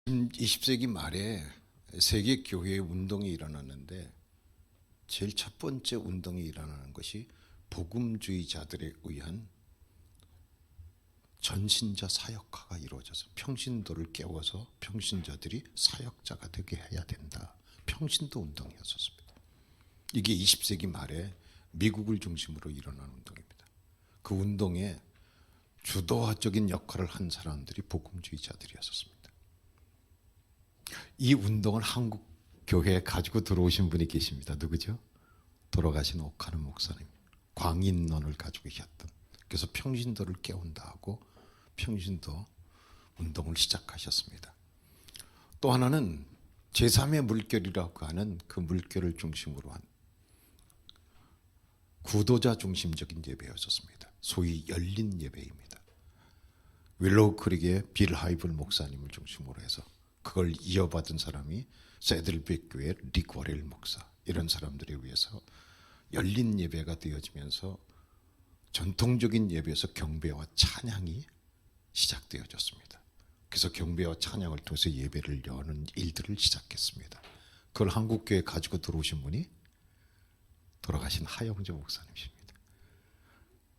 20세기 말에 세계 교회 운동이 일어났는데 제일 첫 번째 운동이 일어나는 것이 복음주의자들에 의한 전신자 사역화가 이루어져서 평신도를 깨워서 평신자들이 사역자가 되게 해야 된다. 평신도 운동이었습니다. 이게 20세기 말에 미국을 중심으로 일어난 운동입니다. 그 운동에 주도적인 역할을 한 사람들이 복음주의자들이었습니다. 이 운동을 한국 교회에 가지고 들어오신 분이 계십니다. 누구죠? 돌아가신 옥하는 목사님. 광인론을 가지고 계셨던. 그래서 평신도를 깨운다 하고 평신도 운동을 시작하셨습니다. 또 하나는 제3의 물결이라고 하는 그 물결을 중심으로 한 구도자 중심적인 예배였었습니다. 소위 열린 예배입니다. 윌로우 크릭의 빌 하이블 목사님을 중심으로 해서 그걸 이어받은 사람이 세들백 교회 릭 워렐 목사, 이런 사람들에 의해서 열린 예배가 되어지면서 전통적인 예배에서 경배와 찬양이 시작되어졌습니다. 그래서 경배와 찬양을 통해서 예배를 여는 일들을 시작했습니다. 그걸 한국교회에 가지고 들어오신 분이 돌아가신 하영재 목사님이십니다.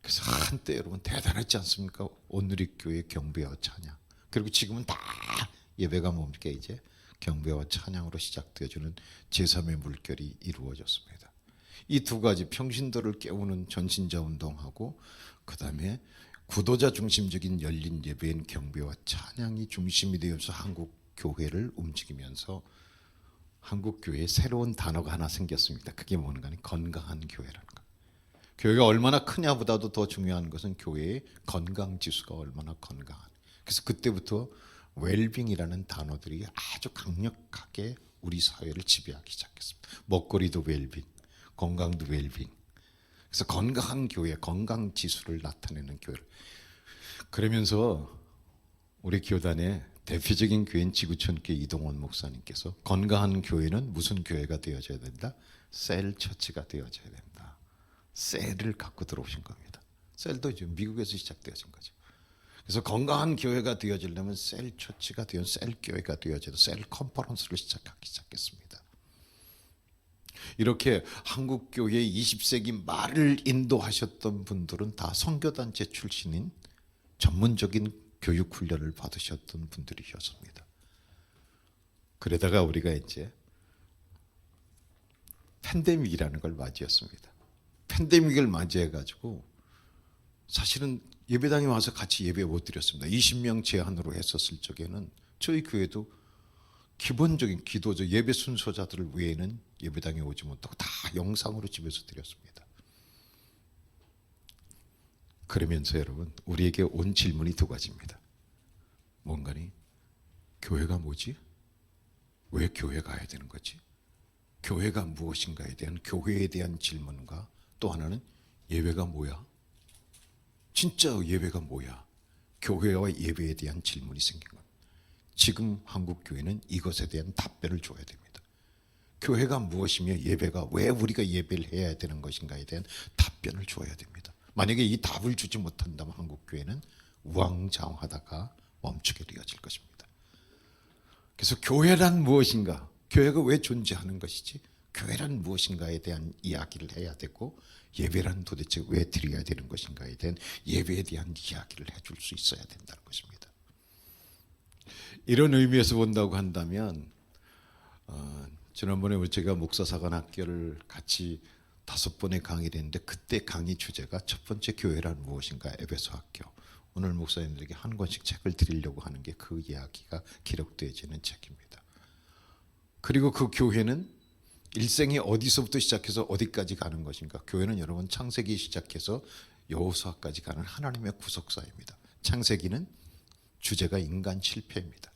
그래서 한때 여러분 대단했지 않습니까? 온누리교회 경배와 찬양. 그리고 지금은 다 예배가 뭡니까? 이제 경배와 찬양으로 시작되어지는 제3의 물결이 이루어졌습니다. 이 두 가지 평신도를 깨우는 전신자 운동하고 그 다음에 구도자 중심적인 열린 예배인 경배와 찬양이 중심이 되어서 한국 교회를 움직이면서 한국 교회에 새로운 단어가 하나 생겼습니다. 그게 뭔가 하니 건강한 교회라는 거. 교회가 얼마나 크냐보다도 더 중요한 것은 교회의 건강 지수가 얼마나 건강한. 그래서 그때부터 웰빙이라는 단어들이 아주 강력하게 우리 사회를 지배하기 시작했습니다. 먹거리도 웰빙, 건강도 웰빙. 그래서 건강한 교회, 건강 지수를 나타내는 교회를. 그러면서 우리 교단의 대표적인 교회인 지구촌교회 이동원 목사님께서 건강한 교회는 무슨 교회가 되어져야 된다? 셀 처치가 되어져야 된다. 셀을 갖고 들어오신 겁니다. 셀도 이제 미국에서 시작되어진 거죠. 그래서 건강한 교회가 되어지려면 셀 처치가 되어 셀 교회가 되어져도 셀 컨퍼런스를 시작했습니다. 이렇게 한국 교회의 20세기 말을 인도하셨던 분들은 다 선교단체 출신인 전문적인 교육 훈련을 받으셨던 분들이셨습니다. 그러다가 우리가 이제 팬데믹이라는 걸 맞이했습니다. 팬데믹을 맞이해 가지고 사실은 예배당에 와서 같이 예배 못 드렸습니다. 20명 제한으로 했었을 적에는 저희 교회도 기본적인 기도죠. 예배 순서자들 외에는 예배당에 오지 못하고 다 영상으로 집에서 드렸습니다. 그러면서 여러분 우리에게 온 질문이 두 가지입니다. 뭔가니 교회가 뭐지? 왜 교회 가야 되는 거지? 교회가 무엇인가에 대한 교회에 대한 질문과 또 하나는 예배가 뭐야? 진짜 예배가 뭐야? 교회와 예배에 대한 질문이 생긴 겁니다. 지금 한국 교회는 이것에 대한 답변을 줘야 됩니다. 교회가 무엇이며 예배가 왜 우리가 예배를 해야 되는 것인가에 대한 답변을 줘야 됩니다. 만약에 이 답을 주지 못한다면 한국 교회는 우왕좌왕하다가 멈추게 되어질 것입니다. 그래서 교회란 무엇인가? 교회가 왜 존재하는 것이지? 교회란 무엇인가에 대한 이야기를 해야 되고 예배란 도대체 왜 드려야 되는 것인가에 대한 예배에 대한 이야기를 해줄 수 있어야 된다는 것입니다. 이런 의미에서 본다고 한다면 지난번에 제가 목사사관학교를 같이 5번의 강의를 했는데 그때 강의 주제가 첫 번째 교회란 무엇인가 에베소 학교. 오늘 목사님들에게 한 권씩 책을 드리려고 하는 게 그 이야기가 기록되어지는 책입니다. 그리고 그 교회는 일생이 어디서부터 시작해서 어디까지 가는 것인가? 교회는 여러분 창세기 시작해서 여호수아까지 가는 하나님의 구속사입니다. 창세기는 주제가 인간 실패입니다.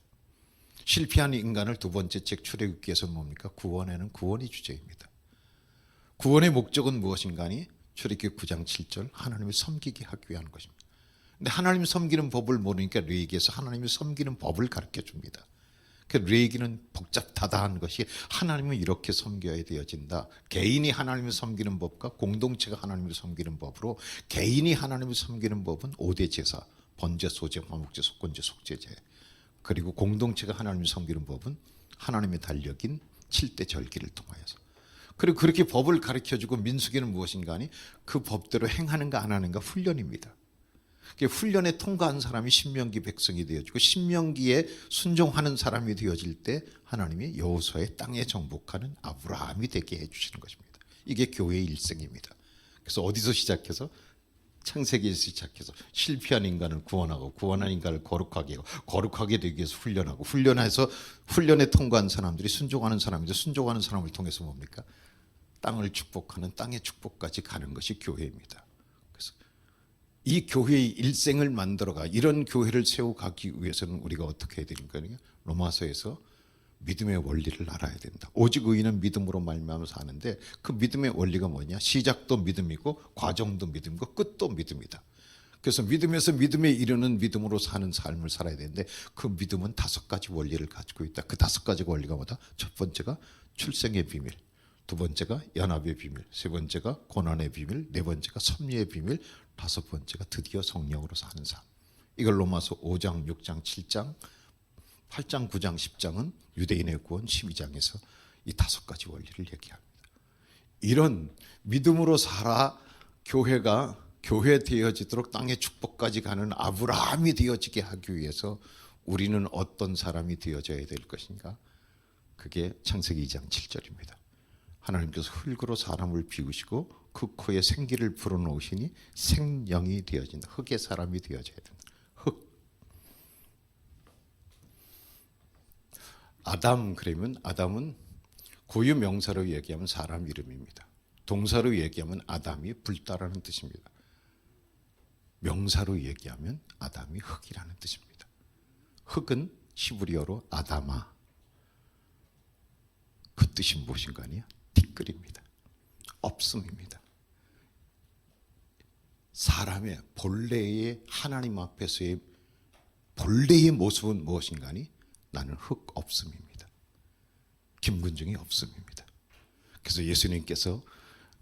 실패한 인간을 두 번째 책 출애굽기에서 뭡니까? 구원에는 구원이 주제입니다. 구원의 목적은 무엇인가니? 출애굽기 9장 7절 하나님을 섬기게 하기 위한 것입니다. 근데 하나님 섬기는 법을 모르니까 레위기에서 하나님을 섬기는 법을 가르쳐 줍니다. 그 레위기는 복잡하다한 것이 하나님을 이렇게 섬겨야 되어진다. 개인이 하나님을 섬기는 법과 공동체가 하나님을 섬기는 법으로 개인이 하나님을 섬기는 법은 5대 제사, 번제, 소제, 화목제, 속건제, 속죄제. 그리고 공동체가 하나님을 섬기는 법은 하나님의 달력인 7대 절기를 통하여서. 그리고 그렇게 법을 가르쳐주고 민수기는 무엇인가 하니 그 법대로 행하는가 안 하는가 훈련입니다. 훈련에 통과한 사람이 신명기 백성이 되어지고 신명기에 순종하는 사람이 되어질 때 하나님이 여호수아의 땅에 정복하는 아브라함이 되게 해주시는 것입니다. 이게 교회의 일생입니다. 그래서 어디서 시작해서 창세기에서 시작해서 실패한 인간을 구원하고 구원한 인간을 거룩하게 하고 거룩하게 되기 위해서 훈련하고 훈련해서 훈련에 통과한 사람들이 순종하는 사람인데 순종하는 사람을 통해서 뭡니까? 땅을 축복하는 땅의 축복까지 가는 것이 교회입니다. 그래서 이 교회의 일생을 만들어가 이런 교회를 세워가기 위해서는 우리가 어떻게 해야 되는 거냐? 로마서에서 믿음의 원리를 알아야 된다. 오직 의인은 믿음으로 말미암아 사는데 그 믿음의 원리가 뭐냐? 시작도 믿음이고 과정도 믿음이고 끝도 믿음이다. 그래서 믿음에서 믿음에 이르는 믿음으로 사는 삶을 살아야 되는데 그 믿음은 5가지 원리를 가지고 있다. 그 5가지 원리가 뭐다? 첫 번째가 출생의 비밀, 두 번째가 연합의 비밀, 세 번째가 고난의 비밀, 네 번째가 섭리의 비밀, 5번째가 드디어 성령으로 사는 삶. 이걸 로마서 5장, 6장, 7장, 8장, 9장, 10장은 유대인의 구원, 12장에서 이 5가지 원리를 얘기합니다. 이런 믿음으로 살아 교회가 교회 되어지도록 땅의 축복까지 가는 아브라함이 되어지게 하기 위해서 우리는 어떤 사람이 되어져야 될 것인가? 그게 창세기 2장 7절입니다. 하나님께서 흙으로 사람을 비우시고 그 코에 생기를 불어넣으시니 생명이 되어진다. 흙의 사람이 되어져야 된다. 흙. 아담 그러면 아담은 고유 명사로 얘기하면 사람 이름입니다. 동사로 얘기하면 아담이 불다라는 뜻입니다. 명사로 얘기하면 아담이 흙이라는 뜻입니다. 흙은 히브리어로 아다마. 그 뜻이 무엇인가 하니요? 티끌입니다. 없음입니다. 사람의 본래의 하나님 앞에서의 본래의 모습은 무엇인가 하니 나는 흙 없음입니다. 김근중이 없음입니다. 그래서 예수님께서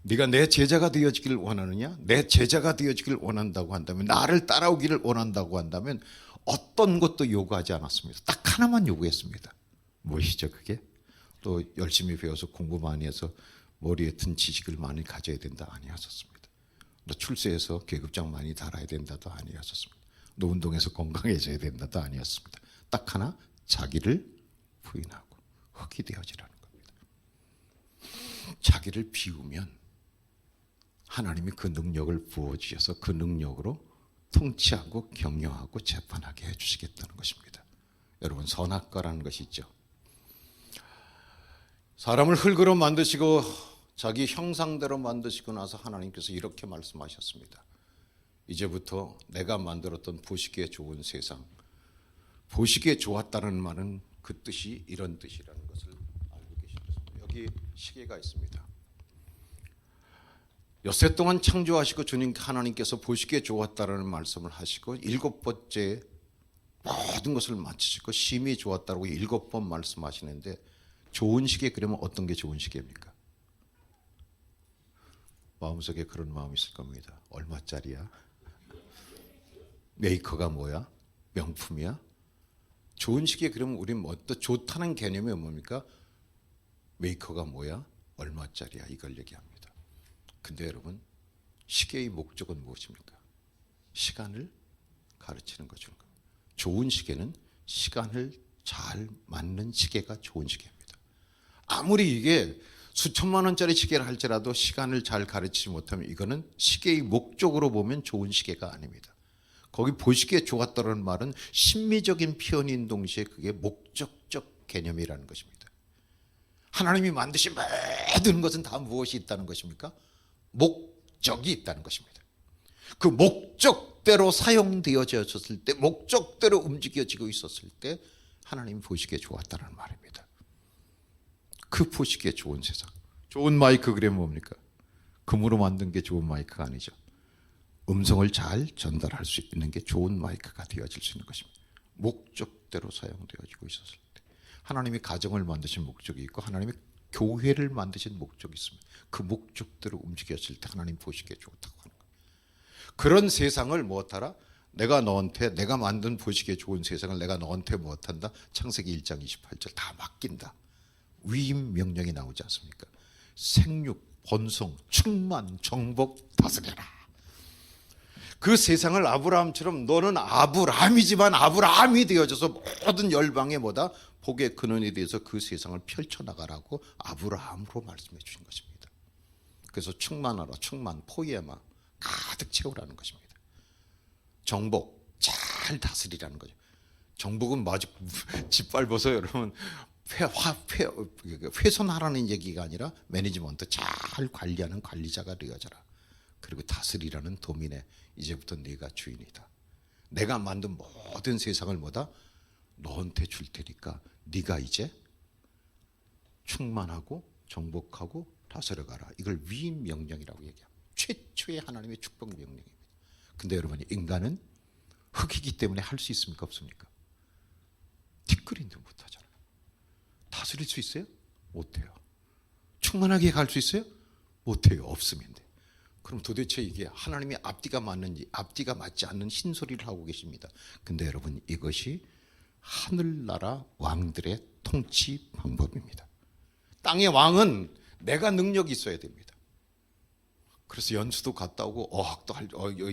네가 내 제자가 되어지기를 원하느냐? 내 제자가 되어지기를 원한다고 한다면 나를 따라오기를 원한다고 한다면 어떤 것도 요구하지 않았습니다. 딱 하나만 요구했습니다. 무엇이죠 그게? 또 열심히 배워서 공부 많이 해서 머리에 든 지식을 많이 가져야 된다 아니었습니다. 너 출세해서 계급장 많이 달아야 된다도 아니었습니다. 너 운동해서 건강해져야 된다도 아니었습니다. 딱 하나 자기를 부인하고 흙이 되어지라는 겁니다. 자기를 비우면 하나님이 그 능력을 부어주셔서 그 능력으로 통치하고 경영하고 재판하게 해주시겠다는 것입니다. 여러분 선악과라는 것이 있죠. 사람을 흙으로 만드시고 자기 형상대로 만드시고 나서 하나님께서 이렇게 말씀하셨습니다. 이제부터 내가 만들었던 보시기에 좋은 세상, 보시기에 좋았다는 말은 그 뜻이 이런 뜻이라는 것을 알고 계십니다. 여기 시계가 있습니다. 엿새 동안 창조하시고 주님 하나님께서 보시기에 좋았다라는 말씀을 하시고 7번째 모든 것을 마치시고 심히 좋았다고 7번 말씀하시는데 좋은 시계 그러면 어떤 게 좋은 시계입니까? 마음속에 그런 마음이 있을 겁니다. 얼마짜리야? 메이커가 뭐야? 명품이야? 좋은 시계 그러면 우리는 어떤 좋다는 개념이 뭡니까? 메이커가 뭐야? 얼마짜리야? 이걸 얘기합니다. 근데 여러분 시계의 목적은 무엇입니까? 시간을 가르치는 거죠. 좋은 시계는 시간을 잘 맞는 시계가 좋은 시계입니다. 아무리 이게 수천만 원짜리 시계를 할지라도 시간을 잘 가르치지 못하면 이거는 시계의 목적으로 보면 좋은 시계가 아닙니다. 거기 보시기에 좋았다는 말은 심미적인 표현인 동시에 그게 목적적 개념이라는 것입니다. 하나님이 만드신 모든 것은 다 무엇이 있다는 것입니까? 목적이 있다는 것입니다. 그 목적대로 사용되어졌을 때 목적대로 움직여지고 있었을 때 하나님이 보시기에 좋았다는 말입니다. 그 보시기에 좋은 세상. 좋은 마이크 그래 뭡니까? 금으로 만든 게 좋은 마이크가 아니죠. 음성을 잘 전달할 수 있는 게 좋은 마이크가 되어질 수 있는 것입니다. 목적대로 사용되어지고 있었을 때 하나님이 가정을 만드신 목적이 있고 하나님이 교회를 만드신 목적이 있습니다. 그 목적대로 움직였을 때 하나님 보시기에 좋다고 하는 거예요. 그런 세상을 무엇하라? 내가 너한테 내가 만든 보시기에 좋은 세상을 내가 너한테 못한다. 창세기 1장 28절 다 맡긴다. 위임 명령이 나오지 않습니까? 생육, 번성, 충만, 정복, 다스려라. 그 세상을 아브라함처럼 너는 아브라함이지만 아브라함이 되어져서 모든 열방의 뭐다? 복의 근원이 되어서 그 세상을 펼쳐나가라고 아브라함으로 말씀해 주신 것입니다. 그래서 충만하라, 충만, 포이에마 가득 채우라는 것입니다. 정복, 잘 다스리라는 거죠. 정복은 마치 짓밟아서 여러분 훼손하라는 얘기가 아니라 매니지먼트 잘 관리하는 관리자가 되어져라. 그리고 다스리라는 도민에 이제부터 네가 주인이다. 내가 만든 모든 세상을 뭐다? 너한테 줄 테니까 네가 이제 충만하고 정복하고 다스려가라. 이걸 위임 명령이라고 얘기합니다. 최초의 하나님의 축복 명령입니다. 근데 여러분 인간은 흙이기 때문에 할 수 있습니까? 없습니까? 티끌인데 못하잖아요. 다스릴 수 있어요? 못해요. 충만하게 갈 수 있어요? 못해요. 없음인데. 그럼 도대체 이게 하나님의 앞뒤가 맞는지 앞뒤가 맞지 않는 흰소리를 하고 계십니다. 근데 여러분 이것이 하늘나라 왕들의 통치 방법입니다. 땅의 왕은 내가 능력이 있어야 됩니다. 그래서 연수도 갔다 오고 어학도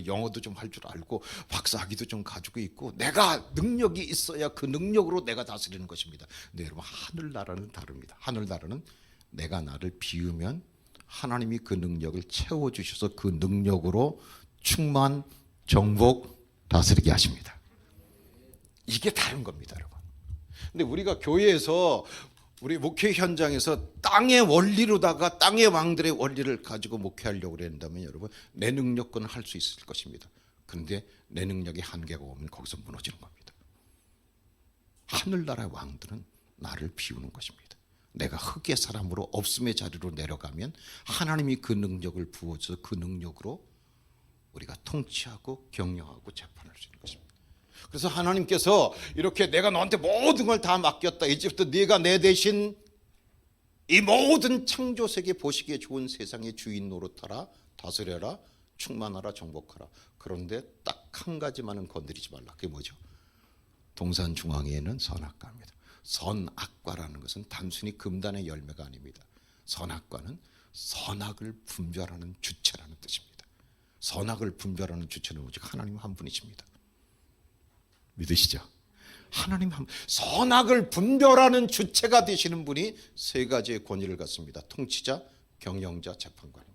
영어도 좀 할 줄 알고 박사학위도 좀 가지고 있고 내가 능력이 있어야 그 능력으로 내가 다스리는 것입니다. 근데 여러분 하늘나라는 다릅니다. 하늘나라는 내가 나를 비우면 하나님이 그 능력을 채워주셔서 그 능력으로 충만, 정복, 다스리게 하십니다. 이게 다른 겁니다, 여러분. 근데 우리가 교회에서 우리 목회 현장에서 땅의 원리로다가 땅의 왕들의 원리를 가지고 목회하려고 그런다면 여러분 내 능력은 할 수 있을 것입니다. 그런데 내 능력이 한계가 오면 거기서 무너지는 겁니다. 하늘나라의 왕들은 나를 비우는 것입니다. 내가 흙의 사람으로 없음의 자리로 내려가면 하나님이 그 능력을 부어줘서 그 능력으로 우리가 통치하고 경영하고 재판할 수 있는 것입니다. 그래서 하나님께서 이렇게 내가 너한테 모든 걸 다 맡겼다. 이제부터 네가 내 대신 이 모든 창조세계 보시기에 좋은 세상의 주인 노릇하라, 다스려라, 충만하라, 정복하라. 그런데 딱 한 가지만은 건드리지 말라. 그게 뭐죠? 동산 중앙에는 선악과입니다. 선악과라는 것은 단순히 금단의 열매가 아닙니다. 선악과는 선악을 분별하는 주체라는 뜻입니다. 선악을 분별하는 주체는 오직 하나님 한 분이십니다. 믿으시죠? 하나님 한 분, 선악을 분별하는 주체가 되시는 분이 세 가지의 권위를 갖습니다. 통치자, 경영자, 재판관입니다.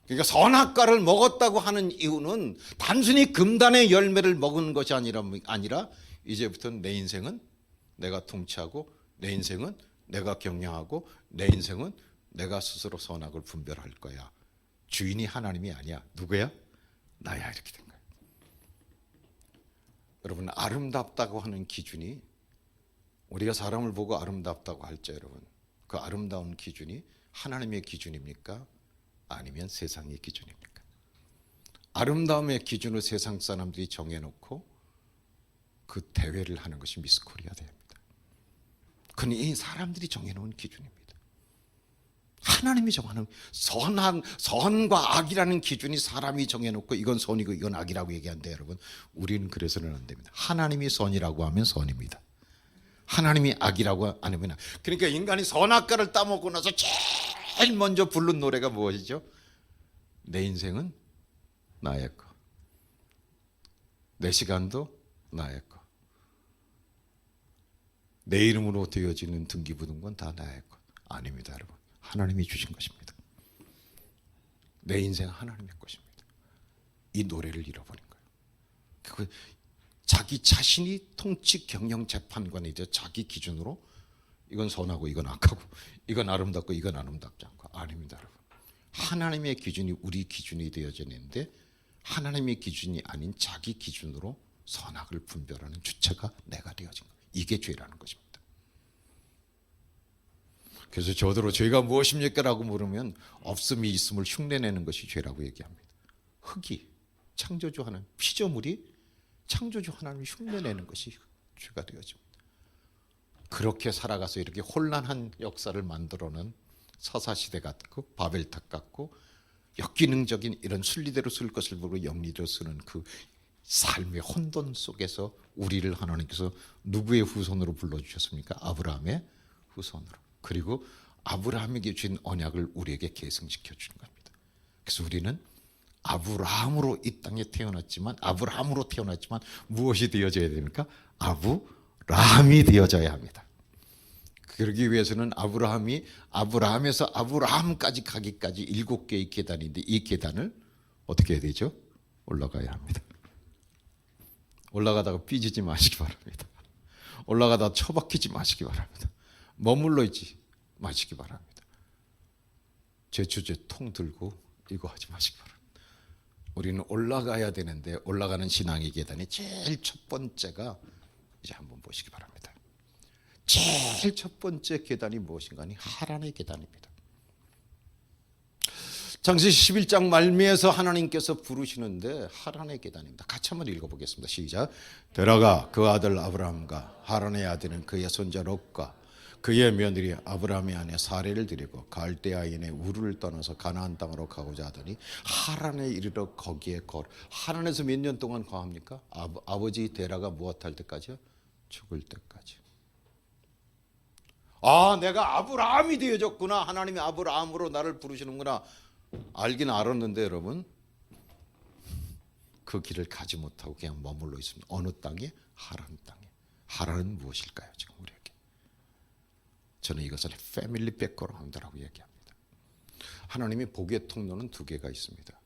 그러니까 선악과를 먹었다고 하는 이유는 단순히 금단의 열매를 먹은 것이 아니라 이제부터는 내 인생은 내가 통치하고 내 인생은 내가 경영하고 내 인생은 내가 스스로 선악을 분별할 거야. 주인이 하나님이 아니야. 누구야? 나야. 이렇게 된 거예요. 여러분 아름답다고 하는 기준이 우리가 사람을 보고 아름답다고 할 때 여러분 그 아름다운 기준이 하나님의 기준입니까? 아니면 세상의 기준입니까? 아름다움의 기준을 세상 사람들이 정해놓고 그 대회를 하는 것이 미스 코리아 대회입니다. 그건 이 사람들이 정해놓은 기준입니다. 하나님이 정하는 선과 악이라는 기준이 사람이 정해놓고 이건 선이고 이건 악이라고 얘기하는데 여러분 우리는 그래서는 안 됩니다. 하나님이 선이라고 하면 선입니다. 하나님이 악이라고 안 하면 그러니까 인간이 선악과를 따먹고 나서 제일 먼저 부른 노래가 무엇이죠? 내 인생은 나의 거, 내 시간도 나의 거, 내 이름으로 되어지는 등기부등본 다 나의 것. 아닙니다, 여러분. 하나님이 주신 것입니다. 내 인생 하나님의 것입니다. 이 노래를 잃어버린 거예요. 자기 자신이 통치 경영 재판관이 되어 자기 기준으로 이건 선하고 이건 악하고 이건 아름답고 이건 아름답지 않고 아닙니다, 여러분. 하나님의 기준이 우리 기준이 되어지는데 하나님의 기준이 아닌 자기 기준으로 선악을 분별하는 주체가 내가 되어진 거예요. 이게 죄라는 것입니다. 그래서 저더러 죄가 무엇입니까? 라고 물으면 없음이 있음을 흉내내는 것이 죄라고 얘기합니다. 흙이 창조주 하나님, 피조물이 창조주 하나님을 흉내내는 것이 죄가 되어집니다. 그렇게 살아가서 이렇게 혼란한 역사를 만들어낸 서사시대 같고 바벨탑 같고 역기능적인 이런 순리대로 쓸 것을 모르고 영리대로 쓰는 그 삶의 혼돈 속에서 우리를 하나님께서 누구의 후손으로 불러주셨습니까? 아브라함의 후손으로. 그리고 아브라함에게 주신 언약을 우리에게 계승시켜 주는 겁니다. 그래서 우리는 아브라함으로 이 땅에 태어났지만, 아브라함으로 태어났지만 무엇이 되어져야 됩니까? 아브라함이 되어져야 합니다. 그러기 위해서는 아브라함에서 아브라함까지 가기까지 7개의 계단인데, 이 계단을 어떻게 해야 되죠? 올라가야 합니다. 올라가다가 삐지지 마시기 바랍니다. 올라가다가 처박히지 마시기 바랍니다. 머물러 있지 마시기 바랍니다. 제 주제 통 들고 이거 하지 마시기 바랍니다. 우리는 올라가야 되는데, 올라가는 신앙의 계단이 제일 첫 번째가 이제 한번 보시기 바랍니다. 제일 첫 번째 계단이 무엇인가 하니 하란의 계단입니다. 창세기 11장 말미에서 하나님께서 부르시는데 하란의 계단입니다. 같이 한번 읽어보겠습니다. 시작. 데라가 그 아들 아브라함과 하란의 아들은 그의 손자 롯과 그의 며느리 아브라함의 아내 사레를 데리고 갈대아인의 우르를 떠나서 가나안 땅으로 가고자 하더니 하란에 이르러 거기에 하란에서 몇 년 동안 거합니까? 아버지 데라가 무엇할 때까지요? 죽을 때까지. 아, 내가 아브라함이 되어졌구나. 하나님이 아브라함으로 나를 부르시는구나. 알긴 알았는데 여러분, 그 길을 가지 못하고 그냥 머물러 있습니다. 어느 땅에? 하란 땅에. 하란은 무엇일까요? 지금 우리에게. 저는 이것을 패밀리 백그라운드라고 얘기합니다. 하나님이 복의 통로는 2개가 있습니다.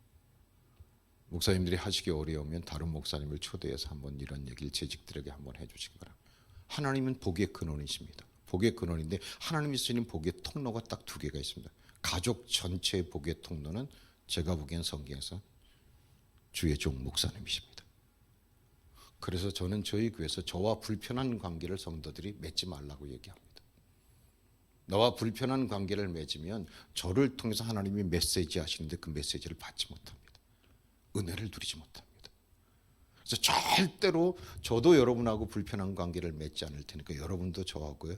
목사님들이 하시기 어려우면 다른 목사님을 초대해서 한번 이런 얘기를 재직들에게 한번 해주시기 바랍니다. 하나님은 복의 근원이십니다. 복의 근원인데 하나님이 쓰시는 복의 통로가 딱 2개가 있습니다. 가족 전체의 복의 통로는 제가 보기엔 성경에서 주의 종 목사님이십니다. 그래서 저는 저희 교회에서 저와 불편한 관계를 성도들이 맺지 말라고 얘기합니다. 나와 불편한 관계를 맺으면 저를 통해서 하나님이 메시지 하시는데 그 메시지를 받지 못합니다. 은혜를 누리지 못합니다. 그래서 절대로 저도 여러분하고 불편한 관계를 맺지 않을 테니까 여러분도 저하고요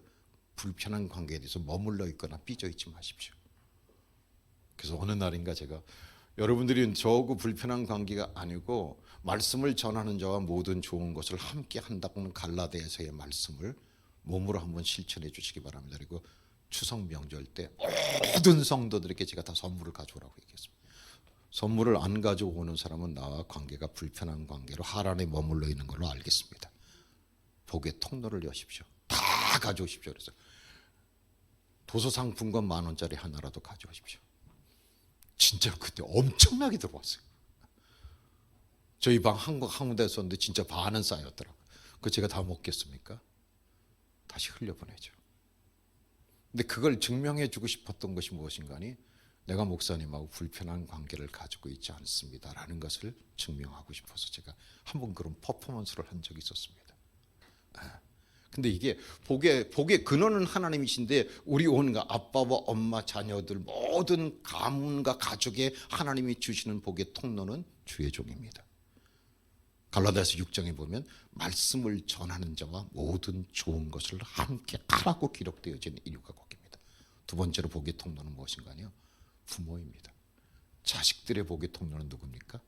불편한 관계에 대해서 머물러 있거나 삐져 있지 마십시오. 그래서 어느 날인가 제가 여러분들이 저하고 불편한 관계가 아니고 말씀을 전하는 자와 모든 좋은 것을 함께 한다고는 갈라디아서의 말씀을 몸으로 한번 실천해 주시기 바랍니다. 그리고 추석 명절 때 모든 성도들에게 제가 다 선물을 가져오라고 얘기했습니다. 선물을 안 가져오는 사람은 나와 관계가 불편한 관계로 하란에 머물러 있는 걸로 알겠습니다. 복의 통로를 여십시오. 다 가져오십시오. 그래서 도서상품권 10,000원짜리 하나라도 가져오십시오. 진짜 그때 엄청나게 들어왔어요. 저희 방 한군데 썼는데 진짜 반은 쌓였더라고요. 그거 제가 다 먹겠습니까? 다시 흘려보내죠. 근데 그걸 증명해 주고 싶었던 것이 무엇인가 하니 내가 목사님하고 불편한 관계를 가지고 있지 않습니다라는 것을 증명하고 싶어서 제가 한번 그런 퍼포먼스를 한 적이 있었습니다. 근데 이게 복의 근원은 하나님이신데 우리 온갖 아빠와 엄마 자녀들 모든 가문과 가족에 하나님이 주시는 복의 통로는 주의 종입니다. 갈라디아서 6장에 보면 말씀을 전하는 자와 모든 좋은 것을 함께 하라고 기록되어진 이유가 거기입니다. 2번째로 복의 통로는 무엇인가요? 부모입니다. 자식들의 복의 통로는 누굽니까?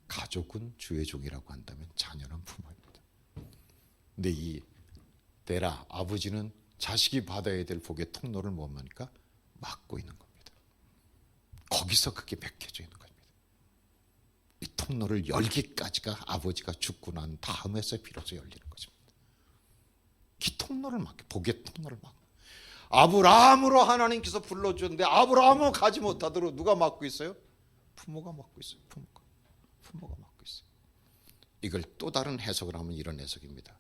가족은 주의 종이라고 한다면 자녀는 부모입니다. 근데 이 데라 아버지는 자식이 받아야 될 복의 통로를 뭡니까? 막고 있는 겁니다. 거기서 그게 맥혀져 있는 겁니다. 이 통로를 열기까지가 아버지가 죽고 난 다음에서 비로소 열리는 것입니다. 이 통로를 막혀, 복의 통로를 막혀. 아브라함으로 하나님께서 불러주는데 아브라함은 가지 못하도록 누가 막고 있어요? 부모가 막고 있어요. 부모가 막고 있어요. 이걸 또 다른 해석을 하면 이런 해석입니다.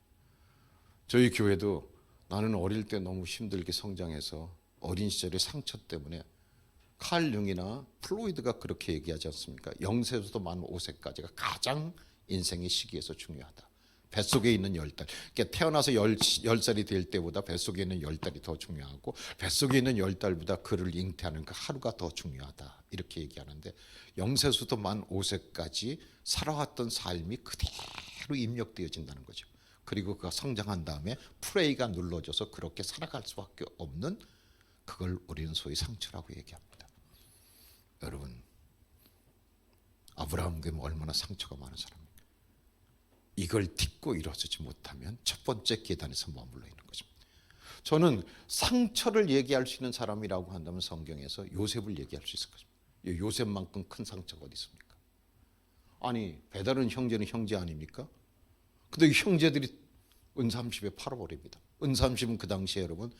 저희 교회도 나는 어릴 때 너무 힘들게 성장해서 어린 시절의 상처 때문에 칼 융이나 플로이드가 그렇게 얘기하지 않습니까? 0세부터 만 5세까지가 가장 인생의 시기에서 중요하다. 뱃속에 있는 10달. 그러니까 태어나서 10살이 될 때보다 뱃속에 있는 10달이 더 중요하고 뱃속에 있는 10달보다 그를 잉태하는 그 하루가 더 중요하다. 이렇게 얘기하는데 0세부터 만 5세까지 살아왔던 삶이 그대로 입력되어진다는 거죠. 그리고 그가 성장한 다음에 프레이가 눌러져서 그렇게 살아갈 수밖에 없는 그걸 우리는 소위 상처라고 얘기합니다. 여러분, 아브라함에게 얼마나 상처가 많은 사람입니까? 이걸 딛고 일어서지 못하면 첫 번째 계단에서 머물러 있는 것입니다. 저는 상처를 얘기할 수 있는 사람이라고 한다면 성경에서 요셉을 얘기할 수 있을 것입니다. 요셉만큼 큰 상처가 어디 있습니까? 아니, 배다른 형제는 형제 아닙니까? 근데 형제들이 은30에 팔아버립니다. 은30은 그 당시에 여러분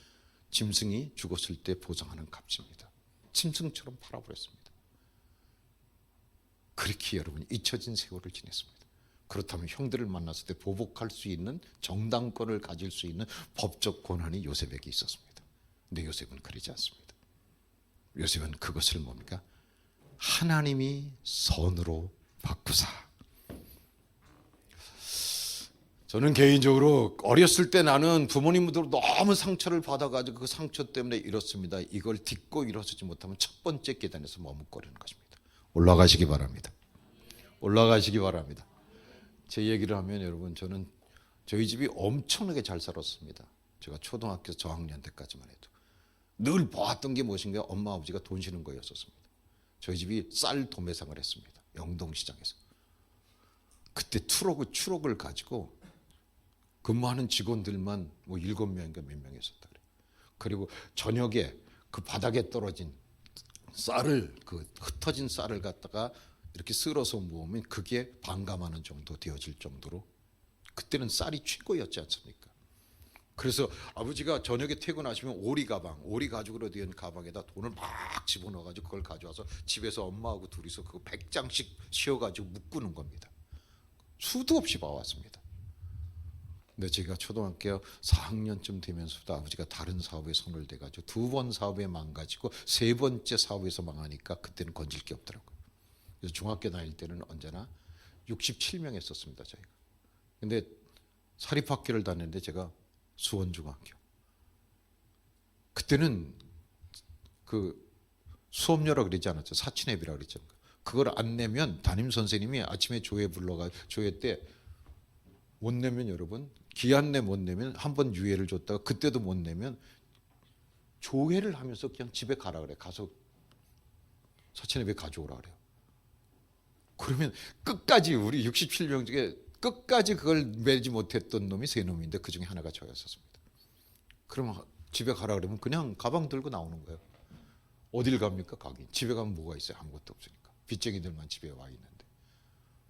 짐승이 죽었을 때 보상하는 값입니다. 짐승처럼 팔아버렸습니다. 그렇게 여러분 잊혀진 세월을 지냈습니다. 그렇다면 형들을 만났을 때 보복할 수 있는 정당권을 가질 수 있는 법적 권한이 요셉에게 있었습니다. 근데 요셉은 그러지 않습니다. 요셉은 그것을 뭡니까? 하나님이 선으로 바꾸사. 저는 개인적으로 어렸을 때 나는 부모님으로 너무 상처를 받아가지고 그 상처 때문에 이렇습니다. 이걸 딛고 일어서지 못하면 첫 번째 계단에서 머뭇거리는 것입니다. 올라가시기 바랍니다. 올라가시기 바랍니다. 제 얘기를 하면 여러분, 저는 저희 집이 엄청나게 잘 살았습니다. 제가 초등학교 저학년 때까지만 해도 늘 봐왔던 게 무엇인가, 엄마 아버지가 돈 쉬는 거였었습니다. 저희 집이 쌀 도매상을 했습니다. 영동시장에서. 그때 추럭을 가지고 근무하는 직원들만 뭐 7명인가 몇 명이었었다 그래요. 그리고 저녁에 그 바닥에 떨어진 쌀을, 그 흩어진 쌀을 갖다가 이렇게 쓸어서 모으면 그게 반감하는 정도 되어질 정도로 그때는 쌀이 최고였지 않습니까? 그래서 아버지가 저녁에 퇴근하시면 오리 가죽으로 된 가방에다 돈을 막 집어넣어가지고 그걸 가져와서 집에서 엄마하고 둘이서 그거 100장씩 씌워가지고 묶는 겁니다. 수도 없이 봐왔습니다. 근데 제가 초등학교 4학년쯤 되면서부터 아버지가 다른 사업에 손을 대가지고 2번 사업에 망가지고 3번째 사업에서 망하니까 그때는 건질 게 없더라고요. 그래서 중학교 다닐 때는 언제나 67명 했었습니다, 저희가. 근데 사립학교를 다녔는데 제가 수원중학교. 그때는 그 수업료라 그러지 않았죠. 사치내비라 그랬죠. 그걸 안 내면 담임 선생님이 아침에 조회 불러가 조회 때 못 내면 여러분 기한 내 못 내면 한 번 유예를 줬다가 그때도 못 내면 조회를 하면서 그냥 집에 가라 그래. 가서 사치내비 가져오라 그래요. 그러면 끝까지 우리 67명 중에 끝까지 그걸 매지 못했던 놈이 3놈인데 그 중에 하나가 저였었습니다. 그러면 집에 가라 그러면 그냥 가방 들고 나오는 거예요. 어딜 갑니까? 가긴. 집에 가면 뭐가 있어요? 아무것도 없으니까. 빚쟁이들만 집에 와 있는데.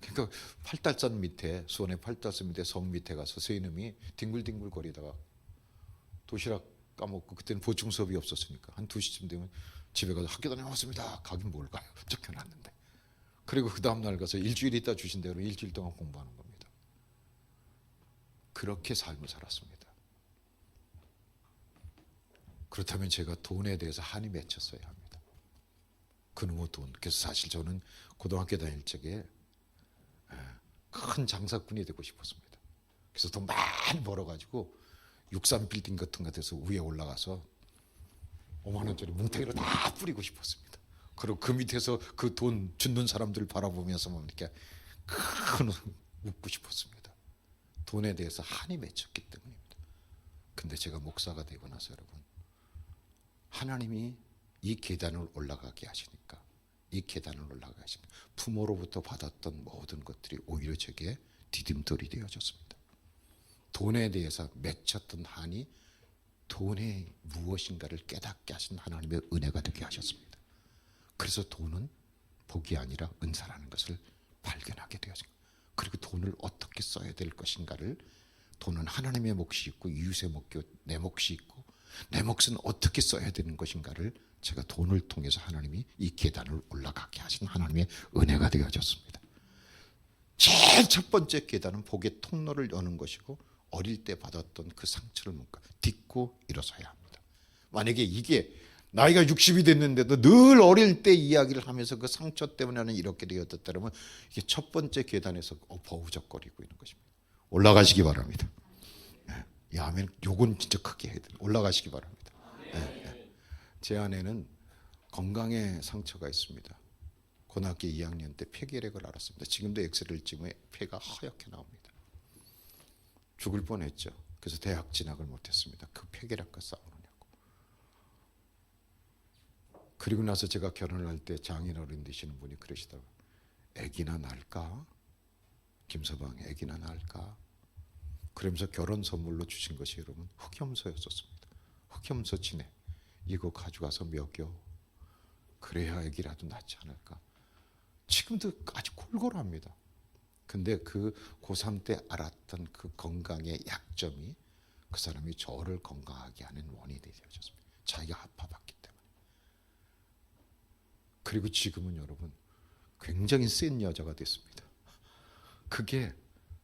그러니까 팔달산 밑에, 수원의 팔달산 밑에 성 밑에 가서 3놈이 뒹굴뒹굴 거리다가 도시락 까먹고, 그때는 보충 수업이 없었으니까 한 2시쯤 되면 집에 가서 학교 다녀왔습니다. 가긴 뭘 가요? 적혀놨는데. 그리고 그 다음날 가서 일주일 있다 주신대요. 그러면 일주일 동안 공부하는 겁니다. 그렇게 삶을 살았습니다. 그렇다면 제가 돈에 대해서 한이 맺혔어야 합니다. 그놈의 돈. 그래서 사실 저는 고등학교 다닐 적에 큰 장사꾼이 되고 싶었습니다. 그래서 돈 많이 벌어가지고 63빌딩 같은 거 돼서 위에 올라가서 5만 원짜리 뭉탱이로 다 뿌리고 싶었습니다. 그리고 그 밑에서 그 돈 줍는 사람들을 바라보면서 뭡니까? 큰 웃고 싶었습니다. 돈에 대해서 한이 맺혔기 때문입니다. 근데 제가 목사가 되고 나서 여러분, 하나님이 이 계단을 올라가게 하시니까, 이 계단을 올라가게 하시니까 부모로부터 받았던 모든 것들이 오히려 제게 디딤돌이 되어졌습니다. 돈에 대해서 맺혔던 한이 돈의 무엇인가를 깨닫게 하신 하나님의 은혜가 되게 하셨습니다. 그래서 돈은 복이 아니라 은사라는 것을 발견하게 되었습니다. 그리고 돈을 어떻게 써야 될 것인가를, 돈은 하나님의 몫이 있고 이웃의 몫이 내 몫이 있고 내 몫은 어떻게 써야 되는 것인가를 제가 돈을 통해서 하나님이 이 계단을 올라가게 하신 하나님의 은혜가 되어졌습니다. 제일 첫 번째 계단은 복의 통로를 여는 것이고, 어릴 때 받았던 그 상처를 딛고 일어서야 합니다. 만약에 이게 나이가 60이 됐는데도 늘 어릴 때 이야기를 하면서 그 상처 때문에 나는 이렇게 되었다면 이게 첫 번째 계단에서 버우적거리고 있는 것입니다. 올라가시기 바랍니다. 예, 아멘. 요건 진짜 크게 해야 돼요. 올라가시기 바랍니다. 예. 제 아내는 건강에 상처가 있습니다. 고등학교 2학년 때 폐결핵을 앓았습니다. 지금도 엑스레이를 찍으면 폐가 하얗게 나옵니다. 죽을 뻔했죠. 그래서 대학 진학을 못했습니다. 그 폐결핵과 싸우느냐고. 그리고 나서 제가 결혼을 할 때 장인어른 되시는 분이 그러시다가, 애기나 날까? 김서방 애기나 낳을까? 그러면서 결혼 선물로 주신 것이 여러분 흑염소였었습니다. 흑염소 진액 이거 가져가서 먹여. 그래야 애기라도 낳지 않을까? 지금도 아주 골골합니다. 근데 그 고3 때 알았던 그 건강의 약점이 그 사람이 저를 건강하게 하는 원인이 되어졌습니다. 자기가 아파봤기 때문에. 그리고 지금은 여러분 굉장히 센 여자가 됐습니다. 그게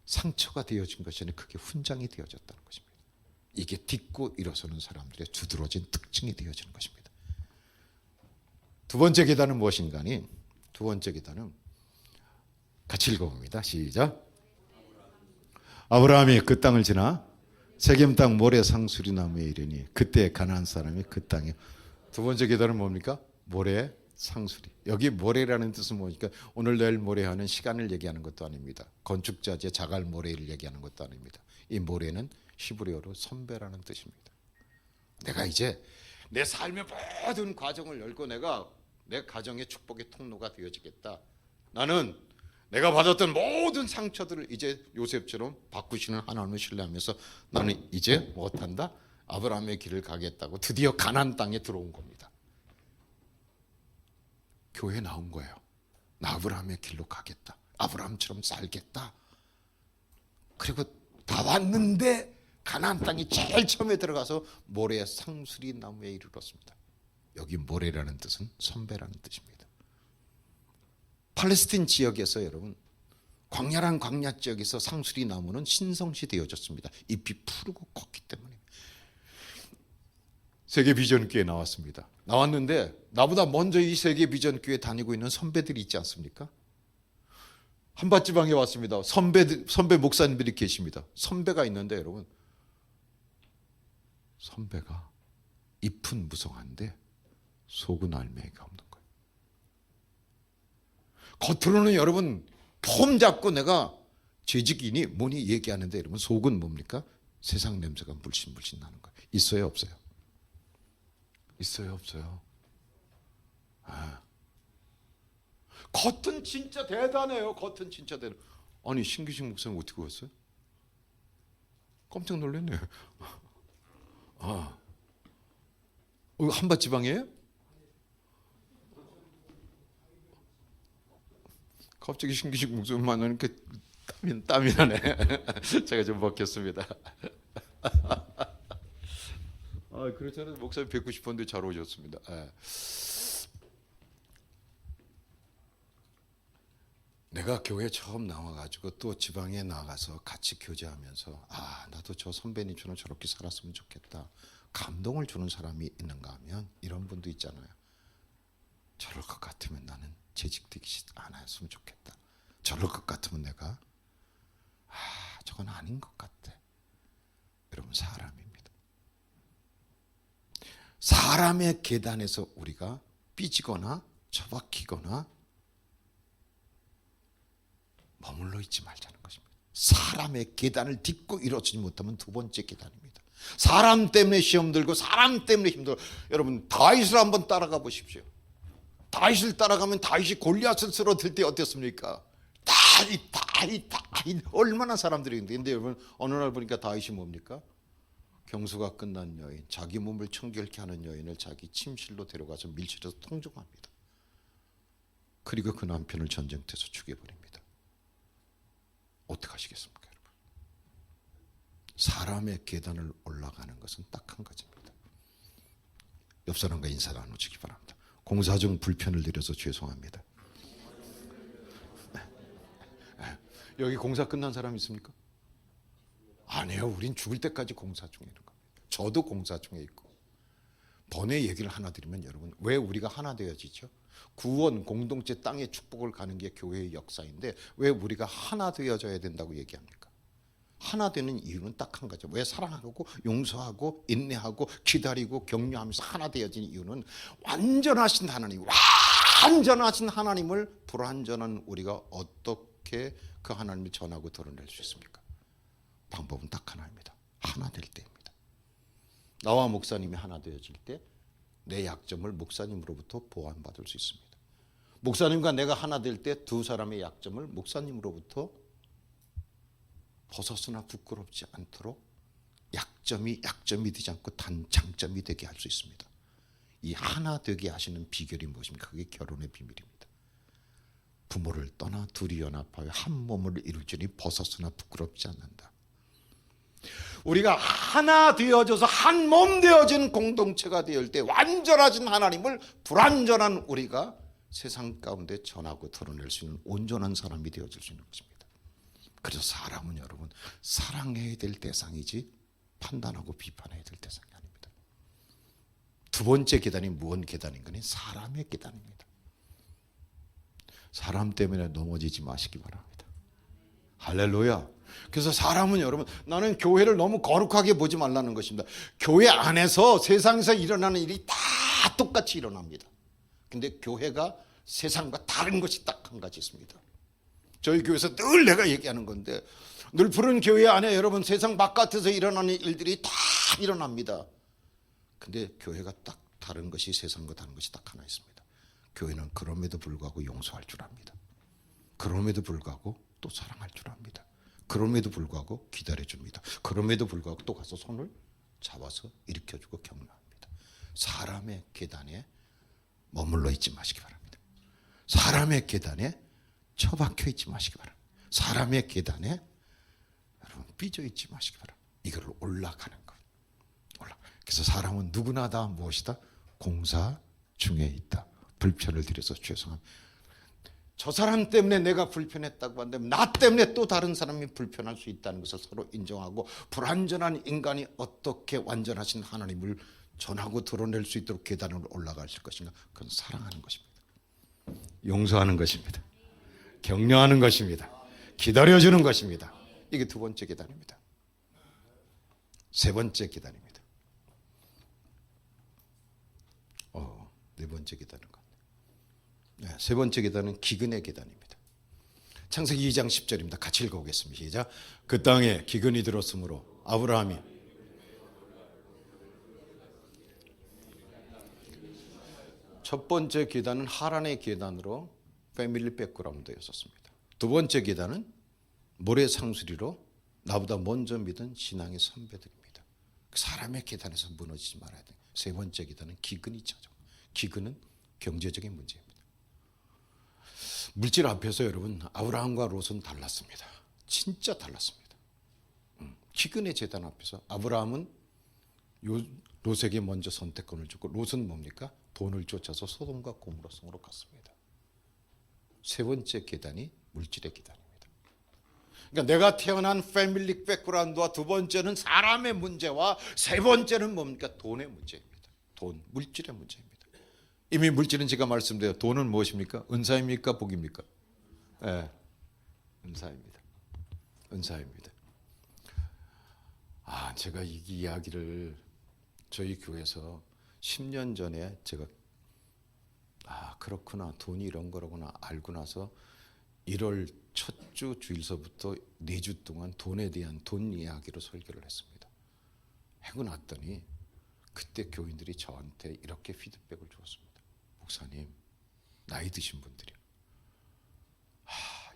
상처가 되어진 것이 아니라 그게 훈장이 되어졌다는 것입니다. 이게 딛고 일어서는 사람들의 두드러진 특징이 되어지는 것입니다. 두 번째 계단은 무엇인가니? 두 번째 계단은 같이 읽어봅니다. 시작. 아브라함이 그 땅을 지나 세겜 땅 모래 상수리 나무에 이르니 그때 가나안 사람이 그 땅에. 두 번째 계단은 뭡니까? 모래 상수리. 여기 모래라는 뜻은 뭐니까 오늘 내일 모래하는 시간을 얘기하는 것도 아닙니다. 건축자재 자갈 모래를 얘기하는 것도 아닙니다. 이 모래는 히브리어로 선배라는 뜻입니다. 내가 이제 내 삶의 모든 과정을 열고 내가 내 가정의 축복의 통로가 되어지겠다. 나는 내가 받았던 모든 상처들을 이제 요셉처럼 바꾸시는 하나님을 신뢰하면서 나는 이제 못한다? 아브라함의 길을 가겠다고 드디어 가나안 땅에 들어온 겁니다. 교회에 나온 거예요. 나 아브라함의 길로 가겠다. 아브라함처럼 살겠다. 그리고 다 왔는데 가나안 땅이 제일 처음에 들어가서 모래 상수리 나무에 이르렀습니다. 여기 모래라는 뜻은 선배라는 뜻입니다. 팔레스틴 지역에서 여러분 광야란 광야 지역에서 상수리 나무는 신성시 되어졌습니다. 잎이 푸르고 컸기 때문에. 세계 비전교회 나왔습니다. 나왔는데 나보다 먼저 이 세계 비전교회 다니고 있는 선배들이 있지 않습니까? 한밭지방에 왔습니다. 선배 목사님들이 계십니다. 선배가 있는데 여러분 선배가 잎은 무성한데 속은 알맹이가 없는 거예요. 겉으로는 여러분 폼 잡고 내가 재직이니 뭐니 얘기하는데 여러분 속은 뭡니까? 세상 냄새가 물씬 나는 거예요. 있어요 없어요? 있어요 없어요? 겉은 진짜 대단해요. 겉은 진짜 대단. 아니 신기식 목사님 어떻게 왔어요? 깜짝 놀랐네. 한밭지방이에요? 갑자기 신기식 목사님 만나니까 땀이 나네. 제가 좀 먹겠습니다. 그렇잖아요. 목사님 뵙고 싶었는데 잘 오셨습니다. 내가 교회 처음 나와가지고 또 지방에 나가서 같이 교제하면서 나도 저 선배님처럼 저렇게 살았으면 좋겠다. 감동을 주는 사람이 있는가 하면 이런 분도 있잖아요. 저럴 것 같으면 나는 재직되기 안 했으면 좋겠다. 저럴 것 같으면 내가 저건 아닌 것 같아. 여러분 사람입니다. 사람의 계단에서 우리가 삐지거나 처박히거나 머물러 있지 말자는 것입니다. 사람의 계단을 딛고 이루어지지 못하면 두 번째 계단입니다. 사람 때문에 시험 들고 사람 때문에 힘들어. 여러분 다윗을 한번 따라가 보십시오. 다윗을 따라가면 다윗이 골리앗을 쓰러뜨릴 때 어땠습니까? 다윗 얼마나 사람들이 있는데. 근데 여러분 어느 날 보니까 다윗이 뭡니까? 경수가 끝난 여인, 자기 몸을 청결케 하는 여인을 자기 침실로 데려가서 밀실에서 통정합니다. 그리고 그 남편을 전쟁터에서 죽여버립니다. 어떻게 하시겠습니까 여러분? 사람의 계단을 올라가는 것은 딱 한 가지입니다. 옆 사람과 인사 나누시기 바랍니다. 공사 중 불편을 드려서 죄송합니다. 여기 공사 끝난 사람 있습니까? 아니에요. 우린 죽을 때까지 공사 중에 있는 겁니다. 저도 공사 중에 있고. 번외 얘기를 하나 드리면 여러분 왜 우리가 하나 되어지죠? 구원 공동체 땅의 축복을 가는 게 교회의 역사인데 왜 우리가 하나 되어져야 된다고 얘기합니까? 하나 되는 이유는 딱 한 가지. 왜 사랑하고 용서하고 인내하고 기다리고 격려하면서 하나 되어진 이유는 완전하신 하나님을 불완전한 우리가 어떻게 그 하나님을 전하고 드러낼 수 있습니까? 방법은 딱 하나입니다. 하나 될 때입니다. 나와 목사님이 하나 되어질 때 내 약점을 목사님으로부터 보완받을 수 있습니다. 목사님과 내가 하나 될 때 두 사람의 약점을 목사님으로부터 벗어서나 부끄럽지 않도록 약점이 되지 않고 장점이 되게 할 수 있습니다. 이 하나 되게 하시는 비결이 무엇입니까? 그게 결혼의 비밀입니다. 부모를 떠나 둘이 연합하여 한 몸을 이루지니 벗어서나 부끄럽지 않는다. 우리가 하나 되어져서 한 몸 되어진 공동체가 되을 때 완전하신 하나님을 불완전한 우리가 세상 가운데 전하고 드러낼 수 있는 온전한 사람이 되어질 수 있는 것입니다. 그래서 사람은 여러분 사랑해야 될 대상이지 판단하고 비판해야 될 대상이 아닙니다. 두 번째 계단이 무언 계단인가는 사람의 계단입니다. 사람 때문에 넘어지지 마시기 바랍니다. 할렐루야. 그래서 사람은 여러분 나는 교회를 너무 거룩하게 보지 말라는 것입니다. 교회 안에서 세상에서 일어나는 일이 다 똑같이 일어납니다. 근데 교회가 세상과 다른 것이 딱 한 가지 있습니다. 저희 교회에서 늘 내가 얘기하는 건데 늘 푸른 교회 안에 여러분 세상 바깥에서 일어나는 일들이 다 일어납니다. 근데 교회가 딱 다른 것이 세상과 다른 것이 딱 하나 있습니다. 교회는 그럼에도 불구하고 용서할 줄 압니다. 그럼에도 불구하고 또 사랑할 줄 압니다. 그럼에도 불구하고 기다려줍니다. 그럼에도 불구하고 또 가서 손을 잡아서 일으켜주고 격려합니다. 사람의 계단에 머물러 있지 마시기 바랍니다. 사람의 계단에 처박혀 있지 마시기 바랍니다. 사람의 계단에 여러분 삐져 있지 마시기 바랍니다. 이걸 올라가는 것. 그래서 사람은 누구나 다 무엇이다? 공사 중에 있다. 불편을 드려서 죄송합니다. 저 사람 때문에 내가 불편했다고 한다면 나 때문에 또 다른 사람이 불편할 수 있다는 것을 서로 인정하고 불완전한 인간이 어떻게 완전하신 하나님을 전하고 드러낼 수 있도록 계단으로 올라가실 것인가? 그건 사랑하는 것입니다. 용서하는 것입니다. 격려하는 것입니다. 기다려주는 것입니다. 이게 두 번째 계단입니다. 세 번째 계단입니다. 네 번째 계단은 세 번째 계단은 기근의 계단입니다. 창세기 2장 10절입니다. 같이 읽어보겠습니다. 시작. 그 땅에 기근이 들었으므로 아브라함이 첫 번째 계단은 하란의 계단으로 패밀리 백그라운드였었습니다. 두 번째 계단은 모래상수리로 나보다 먼저 믿은 신앙의 선배들입니다. 사람의 계단에서 무너지지 말아야 돼요. 세 번째 계단은 기근이 찾아. 기근은 경제적인 문제입니다. 물질 앞에서 여러분 아브라함과 롯은 달랐습니다. 진짜 달랐습니다. 기근의 재단 앞에서 아브라함은 롯에게 먼저 선택권을 주고 롯은 뭡니까? 돈을 쫓아서 소돔과 고모라 성으로 갔습니다. 세 번째 계단이 물질의 계단입니다. 그러니까 내가 태어난 패밀리 백그라운드와 두 번째는 사람의 문제와 세 번째는 뭡니까? 돈의 문제입니다. 돈, 물질의 문제입니다. 이미 물질은 제가 말씀드려요. 돈은 무엇입니까? 은사입니까? 복입니까? 네, 은사입니다. 은사입니다. 제가 이 이야기를 저희 교회에서 10년 전에 제가 그렇구나 돈이 이런 거라구나 알고 나서 1월 첫 주 주일서부터 4주 동안 돈에 대한 돈 이야기로 설교를 했습니다. 하고 났더니 그때 교인들이 저한테 이렇게 피드백을 주었습니다. 목사님, 나이 드신 분들이요.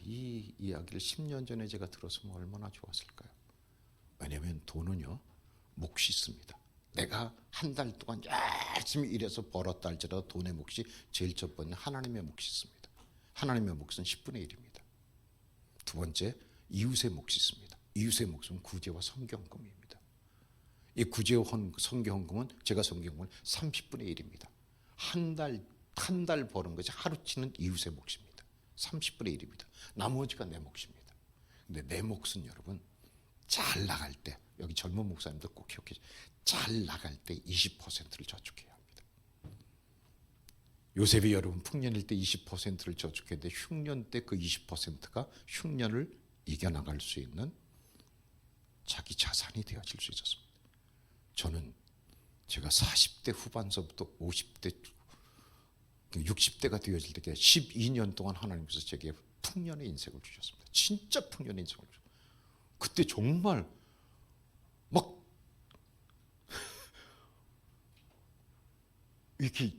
이 이야기를 10년 전에 제가 들었으면 얼마나 좋았을까요? 왜냐하면 돈은요, 몫이 있습니다. 내가 한 달 동안 열심히 일해서 벌었다 할지라도 돈의 몫이 제일 첫 번째 하나님의 몫이 있습니다. 하나님의 몫은 10분의 1입니다. 두 번째, 이웃의 몫이 있습니다. 이웃의 몫은 구제와 성경금입니다. 이 구제와 성경금은 제가 성경금은 30분의 1입니다. 한 달 버는 것이 하루치는 이웃의 몫입니다. 30분의 1입니다. 나머지가 내 몫입니다. 근데 내 몫은 여러분 잘 나갈 때, 여기 젊은 목사님들 꼭 기억해 주세요. 잘 나갈 때 20%를 저축해야 합니다. 요셉이 여러분 풍년일 때 20%를 저축했는데 흉년 때 그 20%가 흉년을 이겨나갈 수 있는 자기 자산이 되어질 수 있었습니다. 저는 제가 40대 후반서부터 50대 60대가 되어질 때 12년 동안 하나님께서 제게 풍년의 인생을 주셨습니다. 진짜 풍년의 인생을 주셨습니다. 그때 정말 막 이렇게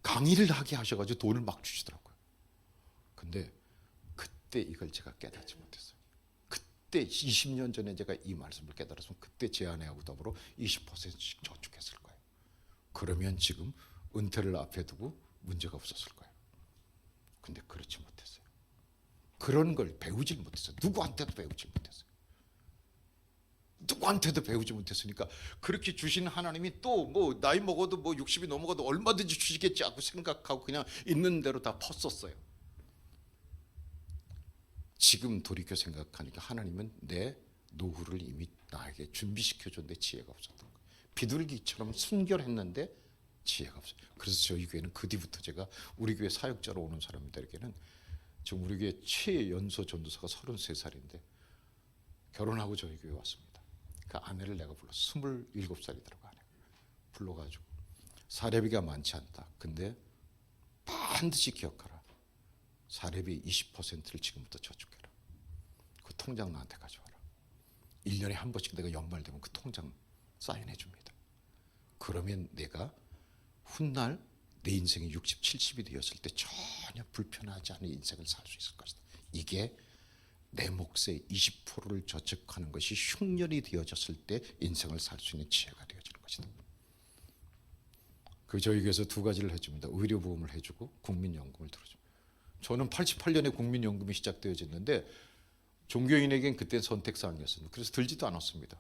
강의를 하게 하셔가지고 돈을 막 주시더라고요. 근데 그때 이걸 제가 깨닫지 못했어요. 그때 20년 전에 제가 이 말씀을 깨달았으면 그때 제 아내하고 더불어 20%씩 저축했을 거예요. 그러면 지금 은퇴를 앞에 두고 문제가 없었을 거예요. 근데 그렇지 못했어요. 그런 걸 배우질 못했어요. 누구한테도 배우질 못했어요. 누구한테도 배우지 못했으니까 그렇게 주신 하나님이 또 뭐 나이 먹어도 뭐 60이 넘어가도 얼마든지 주시겠지 하고 생각하고 그냥 있는 대로 다 펐었어요. 지금 돌이켜 생각하니까 하나님은 내 노후를 이미 나에게 준비시켜줬는데 지혜가 없었던 거예요. 비둘기처럼 순결했는데 지혜가 없어요. 그래서 저희 교회는 그 뒤부터 제가 우리 교회 사역자로 오는 사람들에게는 지금 우리 교회 최연소 전도사가 33살인데 결혼하고 저희 교회 왔습니다. 그 아내를 내가 불렀어. 27살이더라고 아내. 불러가지고 사례비가 많지 않다. 근데 반드시 기억하라. 사례비 20%를 지금부터 저축해라. 그 통장 나한테 가져와라. 1년에 한 번씩 내가 연말 되면 그 통장 사인해 줍니다. 그러면 내가 훗날 내 인생이 60, 70이 되었을 때 전혀 불편하지 않은 인생을 살 수 있을 것이다. 이게 내 몫의 20%를 저축하는 것이 흉년이 되어졌을 때 인생을 살 수 있는 지혜가 되어지는 것이다. 그 저희 교회에서 두 가지를 해줍니다. 의료보험을 해주고 국민연금을 들어줍니다. 저는 88년에 국민연금이 시작되어졌는데 종교인에겐 그때 선택사항이었습니다. 그래서 들지도 않았습니다.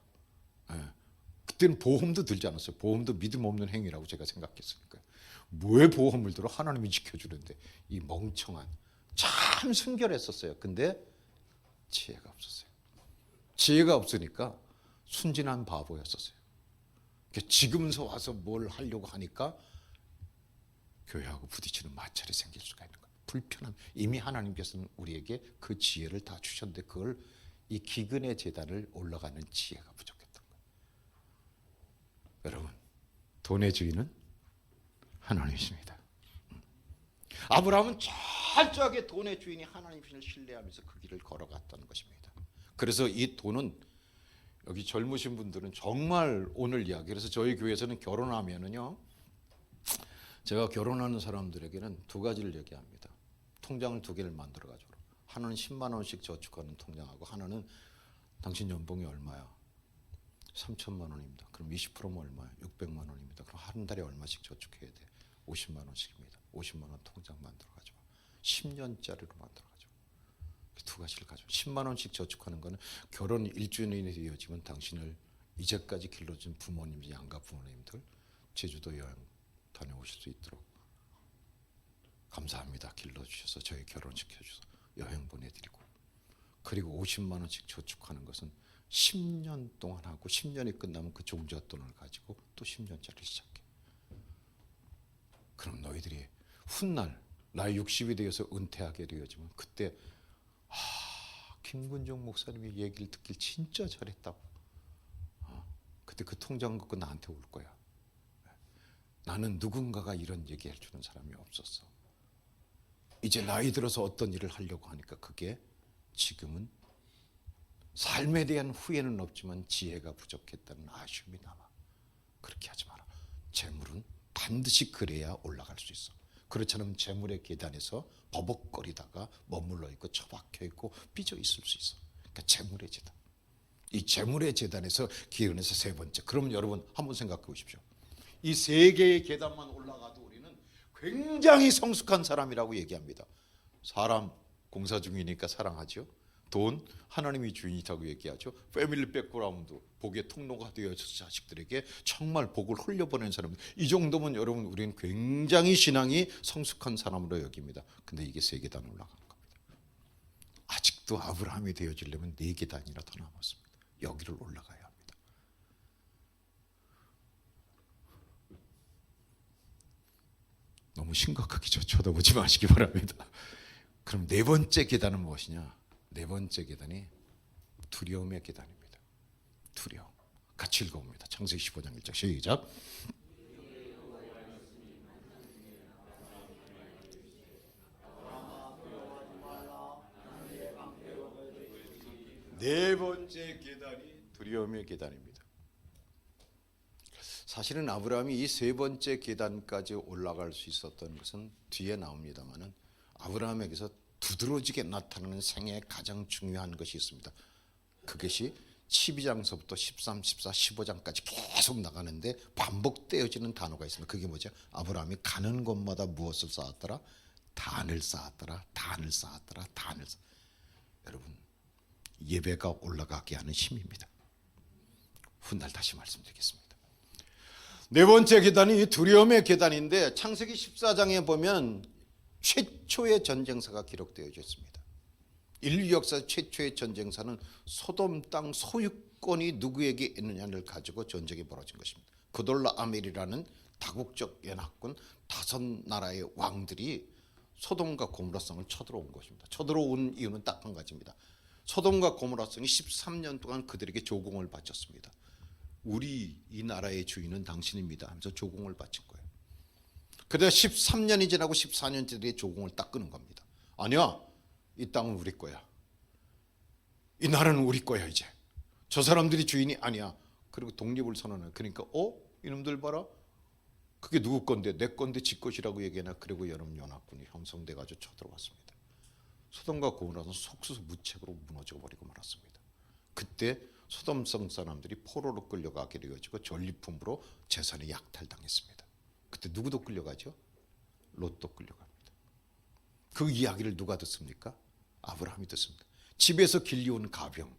그때는 보험도 들지 않았어요. 보험도 믿음 없는 행위라고 제가 생각했으니까요. 왜 보험을 들어? 하나님이 지켜주는데. 이 멍청한, 참 순결했었어요. 근데 지혜가 없었어요. 지혜가 없으니까 순진한 바보였었어요. 지금서 와서 뭘 하려고 하니까 교회하고 부딪히는 마찰이 생길 수가 있는 거예요. 불편함. 이미 하나님께서는 우리에게 그 지혜를 다 주셨는데 그걸 이 기근의 제단을 올라가는 지혜가 부족했던 거예요. 여러분, 돈의 주인은 하나님이십니다. 아브라함은 철저하게 돈의 주인이 하나님을 신뢰하면서 그 길을 걸어갔다는 것입니다. 그래서 이 돈은 여기 젊으신 분들은 정말 오늘 이야기, 그래서 저희 교회에서는 결혼하면은요, 제가 결혼하는 사람들에게는 두 가지를 얘기합니다. 통장을 두 개를 만들어 가지고 하나는 10만 원씩 저축하는 통장하고 하나는 당신 연봉이 얼마야? 3천만 원입니다. 그럼 20%면 얼마야? 600만 원입니다. 그럼 한 달에 얼마씩 저축해야 돼? 50만 원씩입니다. 50만 원 통장 만들어 가지고 10년짜리로 만들어 가지고 두 가지를 가지고 10만 원씩 저축하는 거는 결혼 1주년이 되어지면 당신을 이제까지 길러준 부모님, 양가 부모님들 제주도 여행 다녀오실 수 있도록 감사합니다. 길러주셔서 저희 결혼시켜주셔서 여행 보내드리고, 그리고 50만 원씩 저축하는 것은 10년 동안 하고 10년이 끝나면 그 종잣돈을 가지고 또 10년짜리를 시작해. 그럼 너희들이 훗날 나이 60이 되어서 은퇴하게 되어지면 그때 김근종 목사님의 얘기를 듣길 진짜 잘했다고. 그때 그 통장 갖고 나한테 올 거야. 나는 누군가가 이런 얘기해 주는 사람이 없었어. 이제 나이 들어서 어떤 일을 하려고 하니까 그게 지금은 삶에 대한 후회는 없지만 지혜가 부족했다는 아쉬움이 남아. 그렇게 하지 마라. 재물은 반드시 그래야 올라갈 수 있어. 그렇지 않으면 재물의 계단에서 버벅거리다가 머물러 있고 처박혀 있고 삐져 있을 수 있어. 그러니까 재물의 재단. 이 재물의 재단에서 기은에서 세 번째. 그럼 여러분 한번 생각해 보십시오. 이 세 개의 계단만 올라가도 우리는 굉장히 성숙한 사람이라고 얘기합니다. 사람 공사 중이니까 사랑하죠. 돈 하나님이 주인이라고 얘기하죠. 패밀리 백그라운드 복의 통로가 되어서 자식들에게 정말 복을 흘려보낸 사람. 이 정도면 여러분 우리는 굉장히 신앙이 성숙한 사람으로 여깁니다. 근데 이게 세 계단 올라가는 겁니다. 아직도 아브라함이 되어지려면 네 계단이나 더 남았습니다. 여기를 올라가야 합니다. 너무 심각하게 쳐다보지 마시기 바랍니다. 그럼 네 번째 계단은 무엇이냐? 네 번째 계단이 두려움의 계단입니다. 두려움. 같이 읽어봅니다. 창세기 15장 1절 시작. 네 번째 계단이 두려움의 계단입니다. 사실은 아브라함이 이 세 번째 계단까지 올라갈 수 있었던 것은 뒤에 나옵니다만은 아브라함에게서 두드러지게 나타나는 생애의 가장 중요한 것이 있습니다. 그것이 12장서부터 13, 14, 15장까지 계속 나가는데 반복되어지는 단어가 있습니다. 그게 뭐죠? 아브라함이 가는 곳마다 무엇을 쌓았더라? 단을 쌓았더라. 단을 쌓았더라. 단을 쌓았더라. 여러분, 예배가 올라가게 하는 힘입니다. 훗날 다시 말씀드리겠습니다. 네 번째 계단이 두려움의 계단인데 창세기 14장에 보면 최초의 전쟁사가 기록되어져 있습니다. 인류 역사 최초의 전쟁사는 소돔 땅 소유권이 누구에게 있느냐를 가지고 전쟁이 벌어진 것입니다. 그돌라아멜이라는 다국적 연합군 5나라의 왕들이 소돔과 고모라성을 쳐들어온 것입니다. 쳐들어온 이유는 딱 한 가지입니다. 소돔과 고모라성이 13년 동안 그들에게 조공을 바쳤습니다. 우리 이 나라의 주인은 당신입니다 하면서 조공을 바친 거예요. 그러다 13년이 지나고 14년째들이 조공을 딱 끄는 겁니다. 아니야, 이 땅은 우리 거야. 이 나라는 우리 거야 이제. 저 사람들이 주인이 아니야. 그리고 독립을 선언해요. 그러니까 이놈들 봐라. 그게 누구 건데? 내 건데 지 것이라고 얘기하나. 그리고 여름 연합군이 형성돼 가지고 쳐들어왔습니다. 소돔과 고모라는 속수무책으로 무너져 버리고 말았습니다. 그때 소돔성 사람들이 포로로 끌려가게 되어지고 전리품으로 재산이 약탈당했습니다. 그때 누구도 끌려가죠? 롯도 끌려갑니다. 그 이야기를 누가 듣습니까? 아브라함이 듣습니다. 집에서 길리온 가병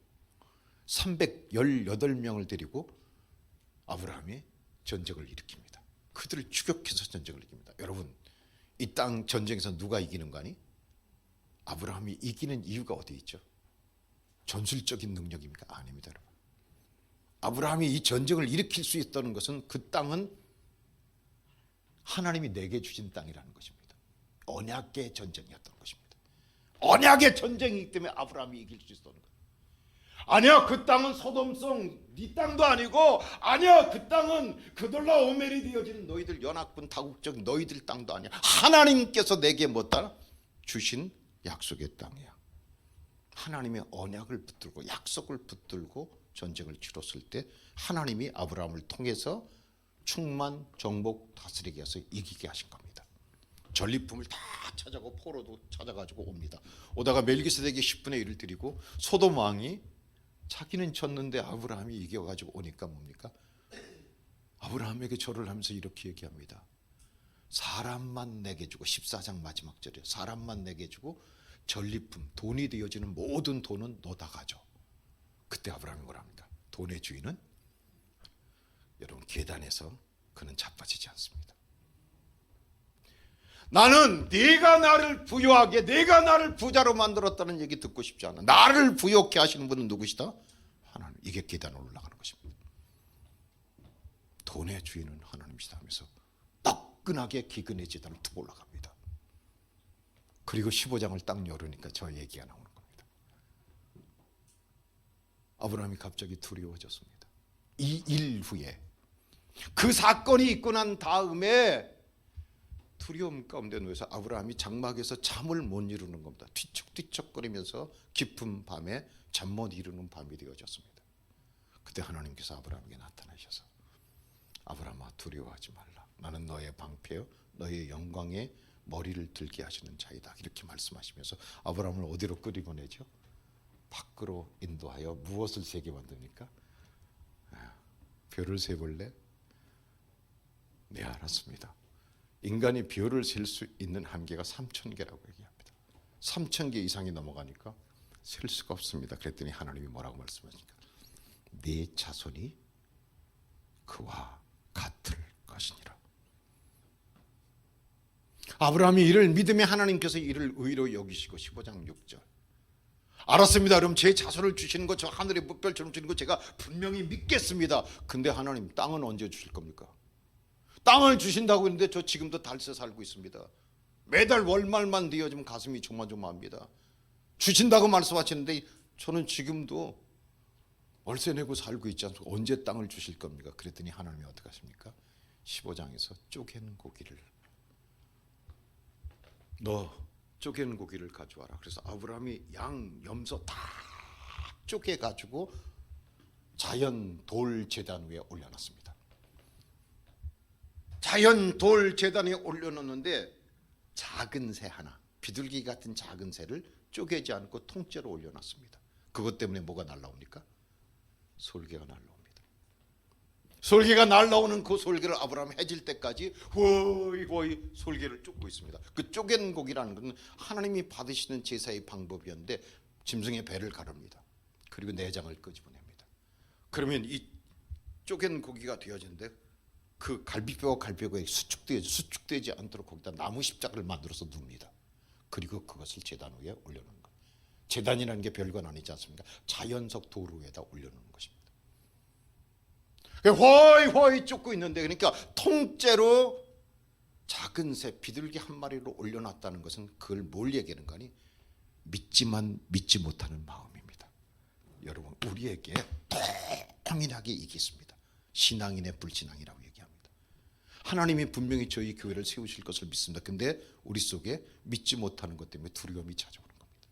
318명을 데리고 아브라함이 전쟁을 일으킵니다. 그들을 추격해서 전쟁을 이깁니다. 여러분, 이 땅 전쟁에서 누가 이기는 거 아니? 아브라함이 이기는 이유가 어디 있죠? 전술적인 능력입니까? 아닙니다, 여러분. 아브라함이 이 전쟁을 일으킬 수 있다는 것은 그 땅은 하나님이 내게 주신 땅이라는 것입니다. 언약의 전쟁이었던 것입니다. 언약의 전쟁이기 때문에 아브라함이 이길 수 있었던 거예요. 아니야, 그 땅은 소돔성 네 땅도 아니고, 아니야, 그 땅은 그돌라오멜이 되어지는 너희들 연합군 다국적 너희들 땅도 아니야. 하나님께서 내게 뭐다? 주신 약속의 땅이야. 하나님의 언약을 붙들고 약속을 붙들고 전쟁을 치렀을 때 하나님이 아브라함을 통해서 충만, 정복, 다스리게 해서 이기게 하신 겁니다. 전리품을 다 찾아가고 포로도 찾아가지고 옵니다. 오다가 멜기세덱이 10분의 1을 드리고 소돔 왕이 자기는 졌는데 아브라함이 이겨가지고 오니까 뭡니까? 아브라함에게 절을 하면서 이렇게 얘기합니다. 사람만 내게 주고, 14장 마지막 절에 사람만 내게 주고 전리품, 돈이 되어지는 모든 돈은 너 다 가져. 그때 아브라함이 뭐라 합니까? 돈의 주인은 여러분 계단에서 그는 자빠지지 않습니다. 나는 네가 나를 부유하게, 네가 나를 부자로 만들었다는 얘기 듣고 싶지 않아. 나를 부욕케 하시는 분은 누구시다? 하나님. 이게 계단을 올라가는 것입니다. 돈의 주인은 하나님이시다 하면서 뜨끈하게 기근의 제단을 툭 올라갑니다. 그리고 15장을 딱 열으니까 저 얘기가 나오는 겁니다. 아브라함이 갑자기 두려워졌습니다. 이 일 후에 그 사건이 있고 난 다음에 두려움 가운데 놓여서 아브라함이 장막에서 잠을 못 이루는 겁니다. 뒤척뒤척거리면서 깊은 밤에 잠 못 이루는 밤이 되어졌습니다. 그때 하나님께서 아브라함에게 나타나셔서 아브라함아, 두려워하지 말라. 나는 너의 방패요 너의 영광에 머리를 들게 하시는 자이다. 이렇게 말씀하시면서 아브라함을 어디로 끌어보내죠? 밖으로 인도하여 무엇을 세게 만듭니까? 별을 세볼래? 네, 알았습니다. 인간이 별을 셀 수 있는 한계가 3,000개라고 얘기합니다. 3,000개 이상이 넘어가니까 셀 수가 없습니다. 그랬더니 하나님이 뭐라고 말씀하십니까? 네 자손이 그와 같을 것이니라. 아브라함이 이를 믿음의 하나님께서 이를 의로 여기시고 15장 6절. 알았습니다. 그럼 제 자손을 주시는 거, 저 하늘의 뭇별처럼 주시는 거 제가 분명히 믿겠습니다. 근데 하나님, 땅은 언제 주실 겁니까? 땅을 주신다고 했는데 저 지금도 달세 살고 있습니다. 매달 월말만 되어지면 가슴이 조마조마합니다. 주신다고 말씀하시는데 저는 지금도 월세 내고 살고 있지 않습니까? 언제 땅을 주실 겁니까? 그랬더니 하나님이 어떻게 하십니까? 15장에서 쪼갠 고기를, 너 쪼갠 고기를 가져와라. 그래서 아브라함이 양, 염소 다 쪼개가지고 자연 돌 제단 위에 올려놨습니다. 자연 돌 제단에 올려놓는데 작은 새 하나, 비둘기 같은 작은 새를 쪼개지 않고 통째로 올려놨습니다. 그것 때문에 뭐가 날라옵니까? 솔개가 날라옵니다. 솔개가 날라오는 그 솔개를 아브라함 해질 때까지 호이 솔개를 쫓고 있습니다. 그 쪼갠 고기라는 것은 하나님이 받으시는 제사의 방법이었는데 짐승의 배를 가릅니다. 그리고 내장을 끄집어냅니다. 그러면 이 쪼갠 고기가 되어지는데 그 갈비뼈와 갈비뼈가 수축되지 않도록 거기다 나무 십자가를 만들어서 둡니다. 그리고 그것을 제단 위에 올려놓는 거예요. 제단이라는 게 별건 아니지 않습니까? 자연석 도로 위에다 올려놓는 것입니다. 허이 쫓고 있는데, 그러니까 통째로 작은 새 비둘기 한 마리로 올려놨다는 것은 그걸 뭘 얘기하는 거니? 믿지만 믿지 못하는 마음입니다. 여러분, 우리에게 동일하게 이게 있습니다. 신앙인의 불신앙이라고 얘기합니다. 하나님이 분명히 저희 교회를 세우실 것을 믿습니다. 근데 우리 속에 믿지 못하는 것 때문에 두려움이 찾아오는 겁니다.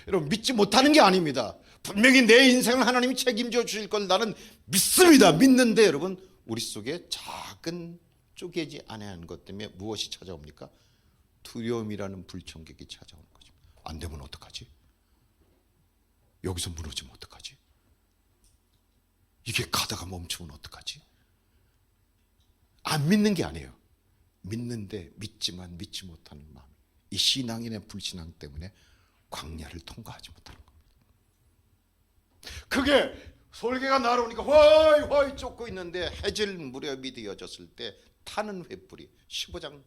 여러분, 믿지 못하는 게 아닙니다. 분명히 내 인생을 하나님이 책임져 주실 걸 나는 믿습니다. 믿는데 여러분, 우리 속에 작은 쪼개지 않은 것 때문에 무엇이 찾아옵니까? 두려움이라는 불청객이 찾아오는 거죠. 안 되면 어떡하지? 여기서 무너지면 어떡하지? 이게 가다가 멈추면 어떡하지? 안 믿는 게 아니에요. 믿는데 믿지만 믿지 못하는 마음. 이 신앙인의 불신앙 때문에 광야를 통과하지 못하는 겁니다. 그게 솔개가 날아오니까 허이 쫓고 있는데 해질 무렵이 되어졌을 때 타는 횃불이 15장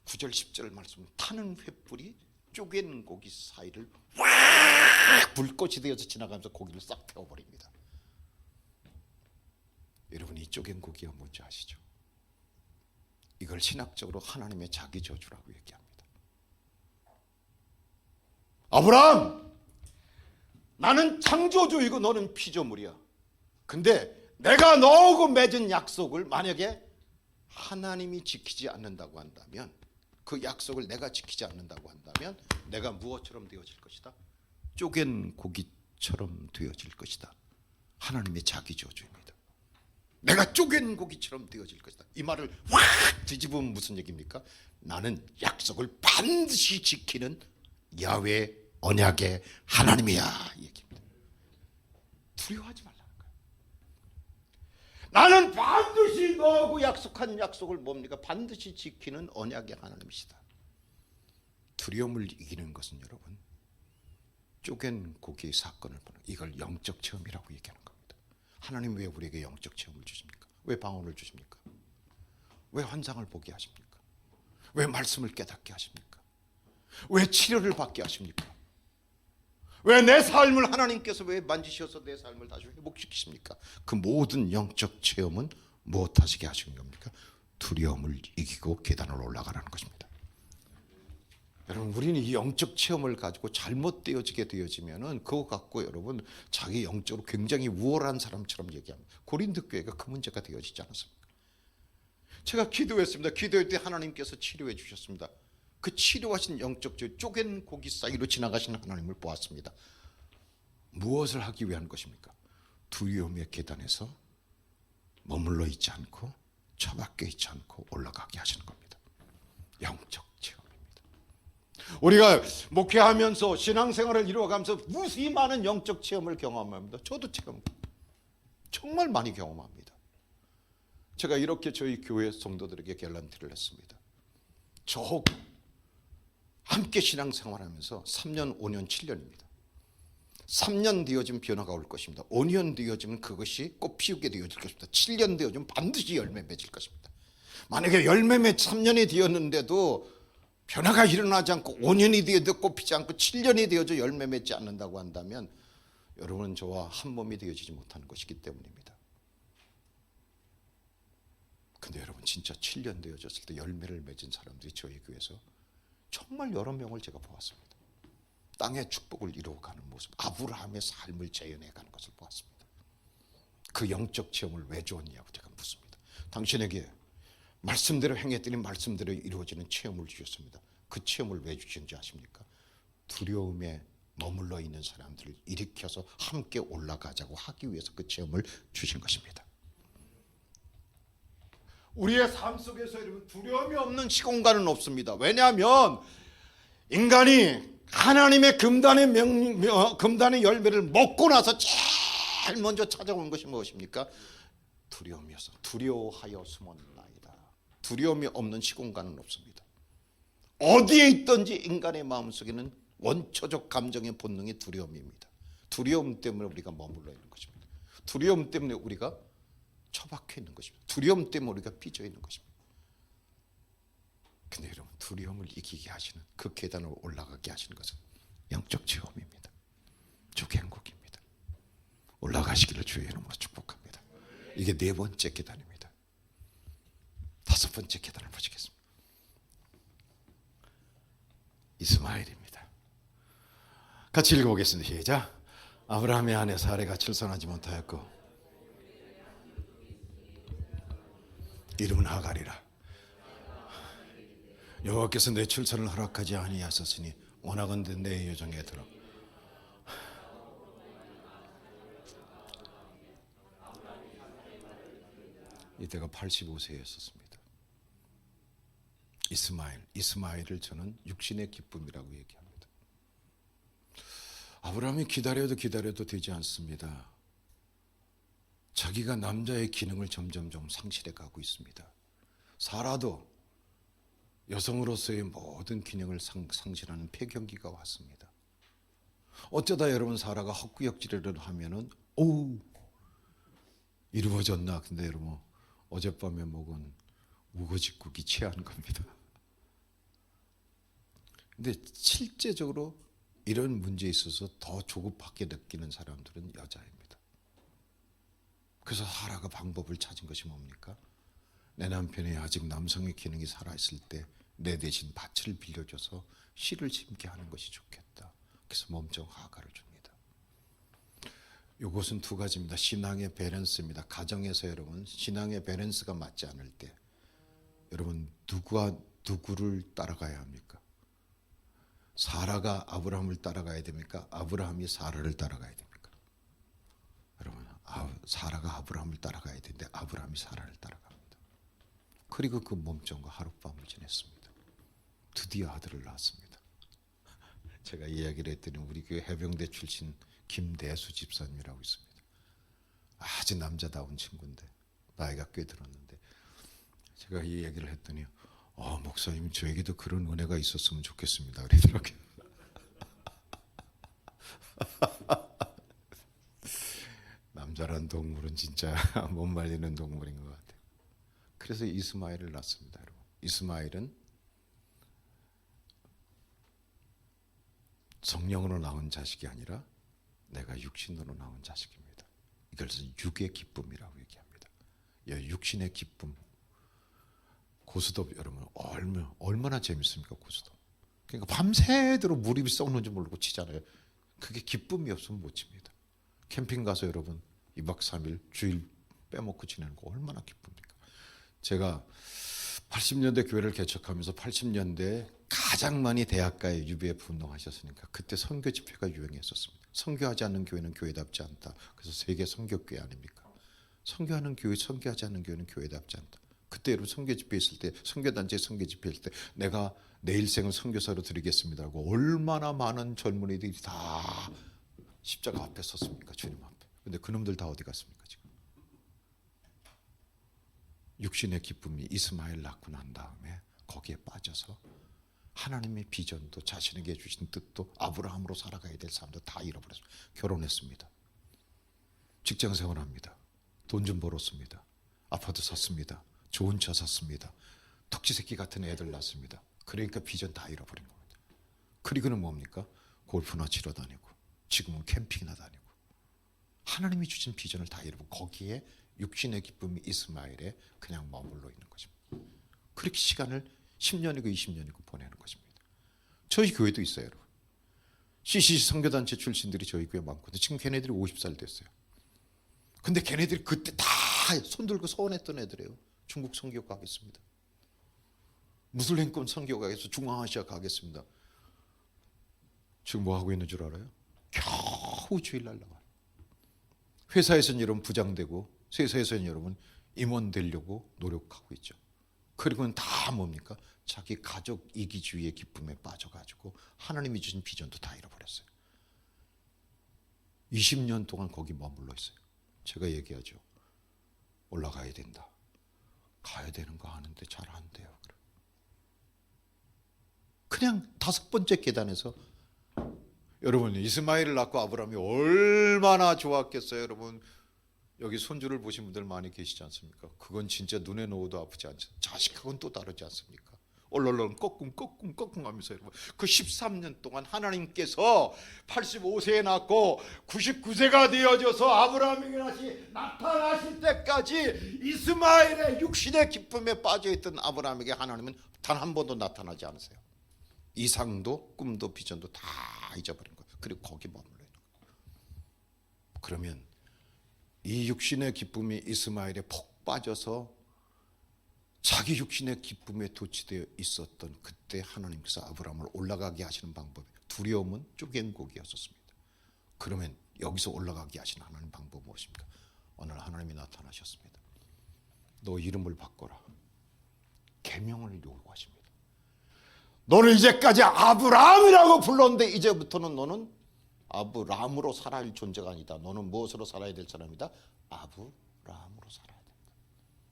9절 10절 말씀, 타는 횃불이 쪼갠 고기 사이를 확 불꽃이 되어서 지나가면서 고기를 싹 태워버립니다. 여러분, 이 쪼갠 고기가 뭔지 아시죠? 이걸 신학적으로 하나님의 자기 저주라고 얘기합니다. 아브라함, 나는 창조주이고 너는 피조물이야. 근데 내가 너하고 맺은 약속을 만약에 하나님이 지키지 않는다고 한다면, 그 약속을 내가 지키지 않는다고 한다면 내가 무엇처럼 되어질 것이다? 쪼갠 고기처럼 되어질 것이다. 하나님의 자기 저주입니다. 내가 쪼갠 고기처럼 되어질 것이다. 이 말을 확 뒤집으면 무슨 얘기입니까? 나는 약속을 반드시 지키는 야훼 언약의 하나님이야, 이 얘기입니다. 두려워하지 말라는 거예요. 나는 반드시 너하고 약속한 약속을 뭡니까? 반드시 지키는 언약의 하나님이시다. 두려움을 이기는 것은 여러분, 쪼갠 고기의 사건을 보는, 이걸 영적 체험이라고 얘기하는 겁니다. 하나님 왜 우리에게 영적 체험을 주십니까? 왜 방언을 주십니까? 왜 환상을 보게 하십니까? 왜 말씀을 깨닫게 하십니까? 왜 치료를 받게 하십니까? 왜 내 삶을 하나님께서 왜 만지셔서 내 삶을 다시 회복시키십니까? 그 모든 영적 체험은 무엇 하시게 하신 겁니까? 두려움을 이기고 계단을 올라가라는 것입니다. 여러분, 우리는 이 영적 체험을 가지고 잘못되어지게 되어지면은 그거 갖고 여러분 자기 영적으로 굉장히 우월한 사람처럼 얘기합니다. 고린도 교회가 그 문제가 되어지지 않았습니까? 제가 기도했습니다. 기도할 때 하나님께서 치료해 주셨습니다. 그 치료하신 영적 쪼갠 고기 사이로 지나가시는 하나님을 보았습니다. 무엇을 하기 위한 것입니까? 두려움의 계단에서 머물러 있지 않고 처박혀 있지 않고 올라가게 하시는 겁니다. 영적 체험입니다. 우리가 목회하면서 신앙생활을 이루어가면서 무수히 많은 영적 체험을 경험합니다. 저도 정말 많이 경험합니다. 제가 이렇게 저희 교회 성도들에게 갤런티를 했습니다. 저하고 함께 신앙생활하면서 3년, 5년, 7년입니다. 3년 되어지면 변화가 올 것입니다. 5년 되어지면 그것이 꽃 피우게 되어질 것입니다. 7년 되어지면 반드시 열매 맺을 것입니다. 만약에 열매 맺 3년이 되었는데도 변화가 일어나지 않고 5년이 되어도 꽃 피지 않고 7년이 되어져 열매 맺지 않는다고 한다면 여러분은 저와 한 몸이 되어지지 못하는 것이기 때문입니다. 근데 여러분, 진짜 7년 되어졌을 때 열매를 맺은 사람들이 저희 교회에서 정말 여러 명을 제가 보았습니다. 땅의 축복을 이루어가는 모습, 아브라함의 삶을 재현해가는 것을 보았습니다. 그 영적 체험을 왜 주었냐고 제가 묻습니다. 당신에게 말씀대로 행했더니 말씀대로 이루어지는 체험을 주셨습니다. 그 체험을 왜 주셨는지 아십니까? 두려움에 머물러 있는 사람들을 일으켜서 함께 올라가자고 하기 위해서 그 체험을 주신 것입니다. 우리의 삶 속에서 여러분 두려움이 없는 시공간은 없습니다. 왜냐하면 인간이 하나님의 금단의 열매를 먹고 나서 제일 먼저 찾아온 것이 무엇입니까? 두려움이었어. 두려워하여 숨었나이다. 두려움이 없는 시공간은 없습니다. 어디에 있든지 인간의 마음속에는 원초적 감정의 본능이 두려움입니다. 두려움 때문에 우리가 머물러 있는 것입니다. 두려움 때문에 우리가 처박혀 있는 것입니다. 두려움 때문에 우리가 삐져 있는 것입니다. 근데 여러분, 두려움을 이기게 하시는, 그 계단을 올라가게 하시는 것은 영적 체험입니다. 주 행복입니다. 올라가시기를 주의 이름으로 축복합니다. 이게 네 번째 계단입니다. 다섯 번째 계단을 보시겠습니다. 이스마엘입니다. 같이 읽어보겠습니다. 시작. 아브라함의 아내 사레가 출산하지 못하였고 이름은 하갈이라. 여호와께서 내 출산을 허락하지 아니하셨으니 원하건대 내 여정에 들어. 이때가 85세였었습니다. 이스마엘을 저는 육신의 기쁨이라고 얘기합니다. 아브라함이 기다려도 되지 않습니다. 자기가 남자의 기능을 점점 상실해 가고 있습니다. 사라도 여성으로서의 모든 기능을 상실하는 폐경기가 왔습니다. 어쩌다 여러분 사라가 헛구역질을 하면은 오우 이루어졌나? 근데 여러분 어젯밤에 먹은 우거지국이 취한 겁니다. 근데 실제적으로 이런 문제에 있어서 더 조급하게 느끼는 사람들은 여자입니다. 그래서 사라가 방법을 찾은 것이 뭡니까? 내 남편이 아직 남성의 기능이 살아있을 때 내 대신 밭을 빌려줘서 씨를 심게 하는 것이 좋겠다. 그래서 몸종 하갈을 줍니다. 이것은 두 가지입니다. 신앙의 밸런스입니다. 가정에서 여러분 신앙의 밸런스가 맞지 않을 때 여러분 누구와 누구를 따라가야 합니까? 사라가 아브라함을 따라가야 됩니까? 아브라함이 사라를 따라가야 됩니까? 여러분 사라가 아브라함을 따라가야 되는데 아브라함이 사라를 따라갑니다. 그리고 그 몸종과 하룻밤을 지냈습니다. 드디어 아들을 낳았습니다. 제가 이야기를 했더니 우리 교회 해병대 출신 김대수 집사님이라고 있습니다. 아주 남자다운 친구인데 나이가 꽤 들었는데 제가 이 얘기를 했더니 목사님 저에게도 그런 은혜가 있었으면 좋겠습니다 그러더라고요. 남자란 동물은 진짜 못 말리는 동물인 것 같아요. 그래서 이스마엘을 낳습니다. 여러분. 이스마엘은 성령으로 나온 자식이 아니라 내가 육신으로 나온 자식입니다. 이것을 육의 기쁨이라고 얘기합니다. 육신의 기쁨. 고스톱 여러분 얼마나 재밌습니까? 고스톱. 그러니까 밤새도록 무릎이 썩는지 모르고 치잖아요. 그게 기쁨이 없으면 못 칩니다. 캠핑 가서 여러분 2박 3일 주일 빼먹고 지내는 거 얼마나 기쁩니까? 제가 80년대 교회를 개척하면서 80년대 가장 많이 대학가에 UBF 운동하셨으니까 그때 선교 집회가 유행했었습니다. 선교하지 않는 교회는 교회답지 않다. 그래서 세계 선교교회 아닙니까? 선교하는 교회, 선교하지 않는 교회는 교회답지 않다. 그때 여러분 선교 집회 있을 때, 선교단체 선교 집회 있을 때 내가 내 일생을 선교사로 드리겠습니다 하고 얼마나 많은 젊은이들이 다 십자가 앞에 섰습니까? 주님 앞에. 근데 그놈들 다 어디 갔습니까? 지금 육신의 기쁨이 이스마엘 낳고 난 다음에 거기에 빠져서 하나님의 비전도 자신에게 주신 뜻도 아브라함으로 살아가야 될 사람도 다 잃어버렸습니다. 결혼했습니다. 직장생활합니다. 돈 좀 벌었습니다. 아파트 샀습니다. 좋은 차 샀습니다. 턱지새끼 같은 애들 낳습니다. 그러니까 비전 다 잃어버린 겁니다. 그리고는 뭡니까? 골프나 치러 다니고 지금은 캠핑이나 다니고 하나님이 주신 비전을 다 잃어버리고 거기에 육신의 기쁨이 이스마엘에 그냥 머물러 있는 것입니다. 그렇게 시간을 10년이고 20년이고 보내는 것입니다. 저희 교회도 있어요, 여러분. CCC 선교단체 출신들이 저희 교회 많거든요. 지금 걔네들이 50살 됐어요. 근데 걔네들이 그때 다 손들고 소원했던 애들이에요. 중국 선교 가겠습니다. 무슬림권 선교 가겠습니다. 중앙아시아 가겠습니다. 지금 뭐 하고 있는 줄 알아요? 겨우 주일날 나와요. 회사에서는 여러분 부장되고 회사에서는 여러분 임원 되려고 노력하고 있죠. 그리고는 다 뭡니까? 자기 가족 이기주의의 기쁨에 빠져가지고 하나님이 주신 비전도 다 잃어버렸어요. 20년 동안 거기 머물러 있어요. 제가 얘기하죠. 올라가야 된다. 가야 되는 거 아는데 잘 안 돼요. 그냥 5번째 계단에서, 여러분 이스마엘을 낳고 아브라함이 얼마나 좋았겠어요. 여러분 여기 손주를 보신 분들 많이 계시지 않습니까? 그건 진짜 눈에 놓아도 아프지 않죠. 자식하고는 또 다르지 않습니까? 얼렁얼렁 꺾꿍 하면서 여러분 그 13년 동안 하나님께서 85세에 낳고 99세가 되어져서 아브라함에게 다시 나타나실 때까지 이스마엘의 육신의 기쁨에 빠져있던 아브라함에게 하나님은 단 한 번도 나타나지 않으세요. 이상도 꿈도 비전도 다 잊어버린 거예요. 그리고 거기 머물러 있는 거예요. 그러면 이 육신의 기쁨이 이스마엘에 폭 빠져서 자기 육신의 기쁨에 도취되어 있었던 그때 하나님께서 아브라함을 올라가게 하시는 방법이 두려움은 쪼갠곡이었습니다. 그러면 여기서 올라가게 하시는 하나님 방법은 무엇입니까? 오늘 하나님이 나타나셨습니다. 너 이름을 바꿔라. 계명을 요구하십니다. 너는 이제까지 아브라함이라고 불렀는데 이제부터는 너는 아브라함으로 살아야 할 존재가 아니다. 너는 무엇으로 살아야 될 사람이다? 아브라함으로 살아야 된다.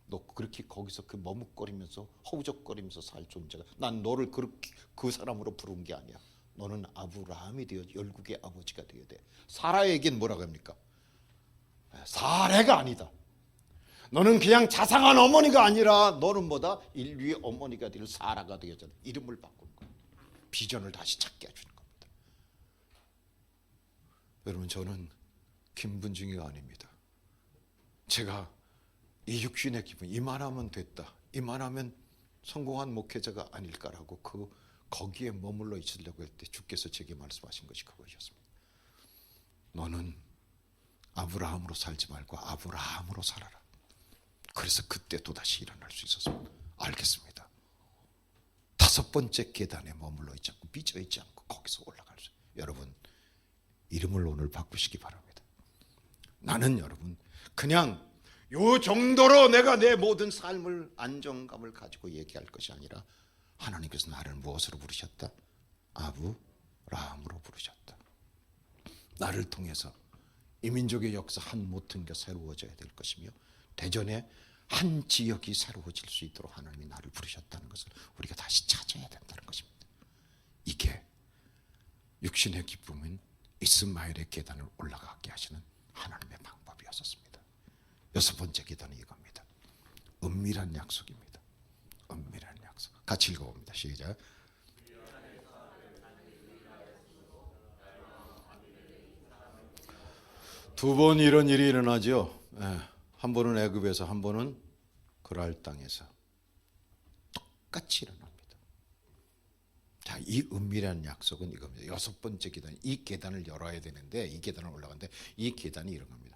너 그렇게 거기서 그 머뭇거리면서 허우적거리면서 살 존재가, 난 너를 그렇게 그 사람으로 부른 게 아니야. 너는 아브라함이 되어 열국의 아버지가 되어야 돼. 사라에겐 뭐라고 합니까? 사례가 아니다. 너는 그냥 자상한 어머니가 아니라 너는 뭐다? 인류의 어머니가 될 사라가 되어야, 이름을 바꾸는 거야. 비전을 다시 찾게 해주는 겁니다. 여러분 저는 김분중이가 아닙니다. 제가 이 육신의 기분, 이만하면 됐다, 이만하면 성공한 목회자가 아닐까라고 거기에 머물러 있으려고 할 때 주께서 제게 말씀하신 것이 그것이었습니다. 너는 아브라함으로 살지 말고 아브라함으로 살아라. 그래서 그때 또다시 일어날 수 있었습니다. 알겠습니다. 5번째 계단에 머물러 있지 않고 삐져 있지 않고 거기서 올라갈 수. 여러분 이름을 오늘 바꾸시기 바랍니다. 나는 여러분 그냥 요 정도로 내가 내 모든 삶을 안정감을 가지고 얘기할 것이 아니라 하나님께서 나를 무엇으로 부르셨다? 아브라함으로 부르셨다. 나를 통해서 이 민족의 역사 한 모퉁이가 새로워져야 될 것이며 대전에 한 지역이 새로워질 수 있도록 하나님이 나를 부르셨다는 것을 우리가 다시 찾아야 된다는 것입니다. 이게 육신의 기쁨은 이스마엘의 계단을 올라가게 하시는 하나님의 방법이었습니다. 6번째 계단은 이겁니다. 은밀한 약속입니다. 은밀한 약속. 같이 읽어봅니다. 시작. 두 번 이런 일이 일어나죠. 한 번은 애굽에서, 한 번은 그랄 땅에서 똑같이 일어납니다. 자, 이 은밀한 약속은 이겁니다. 6번째 계단, 이 계단을 열어야 되는데, 이 계단을 올라가는데 이 계단이 이런 겁니다.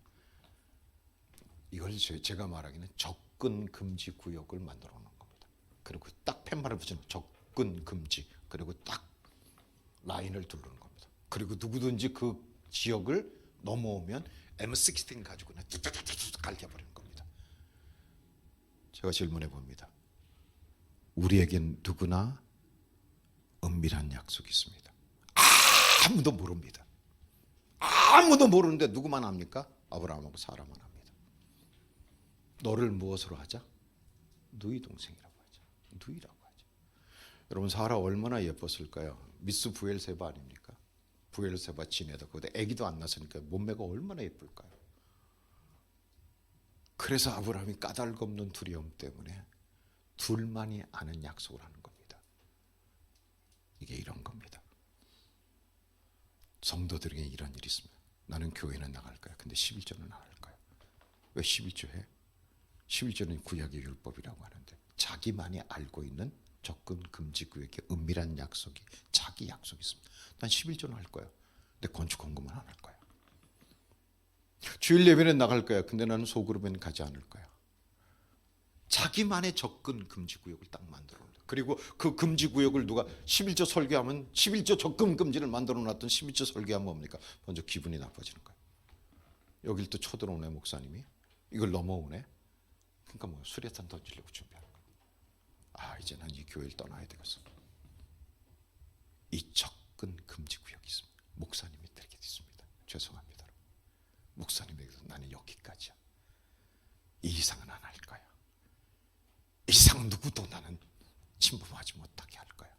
이걸 제가 말하기는 접근 금지 구역을 만들어 놓은 겁니다. 그리고 딱 팻말을 붙이는 접근 금지, 그리고 딱 라인을 두르는 겁니다. 그리고 누구든지 그 지역을 넘어오면 M16 가지고 그냥 뚝뚝뚝뚝 갈겨버리는 겁니다. 제가 질문해 봅니다. 우리에겐 누구나 은밀한 약속이 있습니다. 아무도 모릅니다. 아무도 모르는데 누구만 압니까? 아브라함하고 사라만 합니다. 너를 무엇으로 하자? 누이 동생이라고 하자. 누이라고 하자. 여러분 사라 얼마나 예뻤을까요? 미스 부엘세바 아닙니까? 부엘세바 지내다 거기다 아기도 안 낳았으니까 몸매가 얼마나 예쁠까요? 그래서 아브라함이 까닭없는 두려움 때문에 둘만이 아는 약속을 하는 겁니다. 이게 이런 겁니다. 성도들에게 이런 일이 있습니다. 나는 교회는 나갈까요? 근데 11조는 나갈까요? 왜 11조 해? 11조는 구약의 율법이라고 하는데 자기만이 알고 있는 접근 금지 구역의 은밀한 약속이, 자기 약속이 있습니다. 난 11조는 할 거야. 근데 건축 헌금은 안 할 거야. 주일 예배는 나갈 거야. 근데 나는 소그룹에는 가지 않을 거야. 자기만의 접근 금지 구역을 딱 만들어 놓는다. 그리고 그 금지 구역을 누가 11조 설교하면 11조 접근 금지를 만들어 놨던 11조 설교하면 뭡니까? 먼저 기분이 나빠지는 거야. 여길 또 쳐들어오네 목사님이. 이걸 넘어오네. 그러니까 뭐 수류탄 던지려고 준비하는 거야. 이제 난 이 교회를 떠나야 되겠어. 이 접근 금지 구역이 있습니다. 목사님이 드리게 있습니다. 죄송합니다. 목사님에게서 나는 여기까지야. 이 이상은 안 할 거야. 이 이상 누구도 나는 침범하지 못하게 할 거야.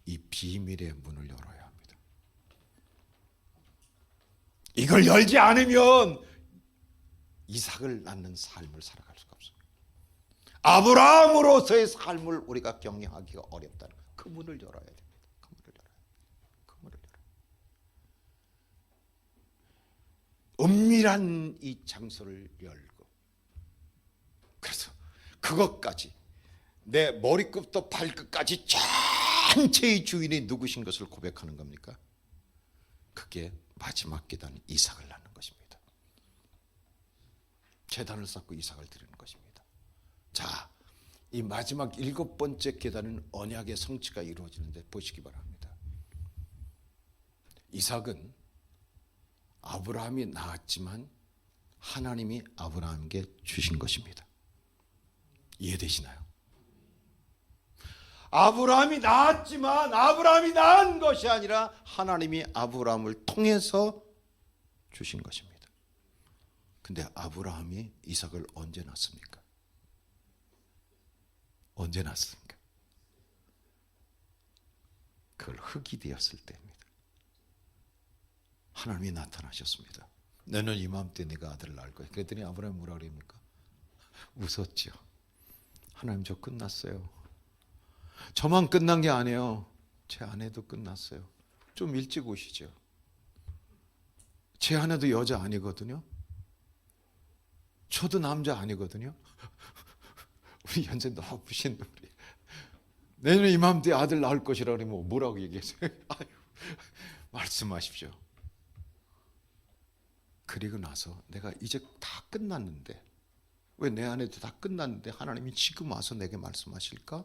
이 비밀의 문을 열어야 합니다. 이걸 열지 않으면 이삭을 낳는 삶을 살아갈 수가 없습니다. 아브라함으로서의 삶을 우리가 경영하기가 어렵다는 그 문을 열어야 됩니다. 그 문을 열어야. 은밀한 이 장소를 열고, 그래서 그것까지 내 머리끝부터 발끝까지 전체의 주인이 누구신 것을 고백하는 겁니까? 그게 마지막 계단 이삭을 낳는 것입니다. 제단을 쌓고 이삭을 드리는 것입니다. 자, 이 마지막 7번째 계단은 언약의 성취가 이루어지는데 보시기 바랍니다. 이삭은 아브라함이 낳았지만 하나님이 아브라함에게 주신 것입니다. 이해되시나요? 아브라함이 낳았지만 아브라함이 낳은 것이 아니라 하나님이 아브라함을 통해서 주신 것입니다. 근데 아브라함이 이삭을 언제 낳습니까? 언제 낳습니까? 그걸 흙이 되었을 때입니다. 하나님이 나타나셨습니다. 너는 이맘때 네가 아들을 낳을 거야. 그랬더니 아브라함이 뭐라 그럽니까? 웃었죠. 하나님, 저 끝났어요. 저만 끝난 게 아니에요. 제 아내도 끝났어요. 좀 일찍 오시죠. 제 아내도 여자 아니거든요. 저도 남자 아니거든요. 우리 현재 너무신 우리 내년에 이맘때 아들 낳을 것이라 그러면 뭐라고 얘기했어요? 아유, 말씀하십시오. 그리고 나서 내가 이제 다 끝났는데, 왜 내 아내도 다 끝났는데 하나님이 지금 와서 내게 말씀하실까?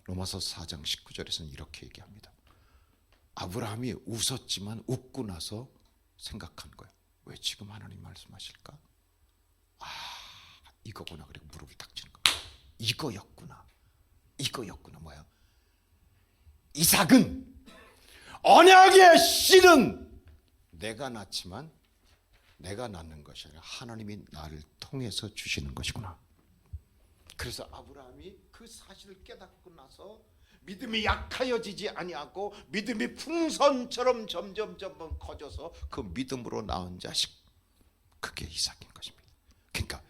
로마서 4장 19절에서는 이렇게 얘기합니다. 아브라함이 웃었지만 웃고 나서 생각한 거예요. 왜 지금 하나님 말씀하실까? 아, 이거구나. 그리고 무릎을 탁 치는 거예요. 이거였구나. 뭐야? 이삭은 언약의 씨는 내가 낳지만 내가 낳는 것이 아니라 하나님이 나를 통해서 주시는 것이구나. 그래서 아브라함이 그 사실을 깨닫고 나서 믿음이 약하여지지 아니하고 믿음이 풍선처럼 점점 커져서 그 믿음으로 낳은 자식, 그게 이삭인 것입니다. 그러니까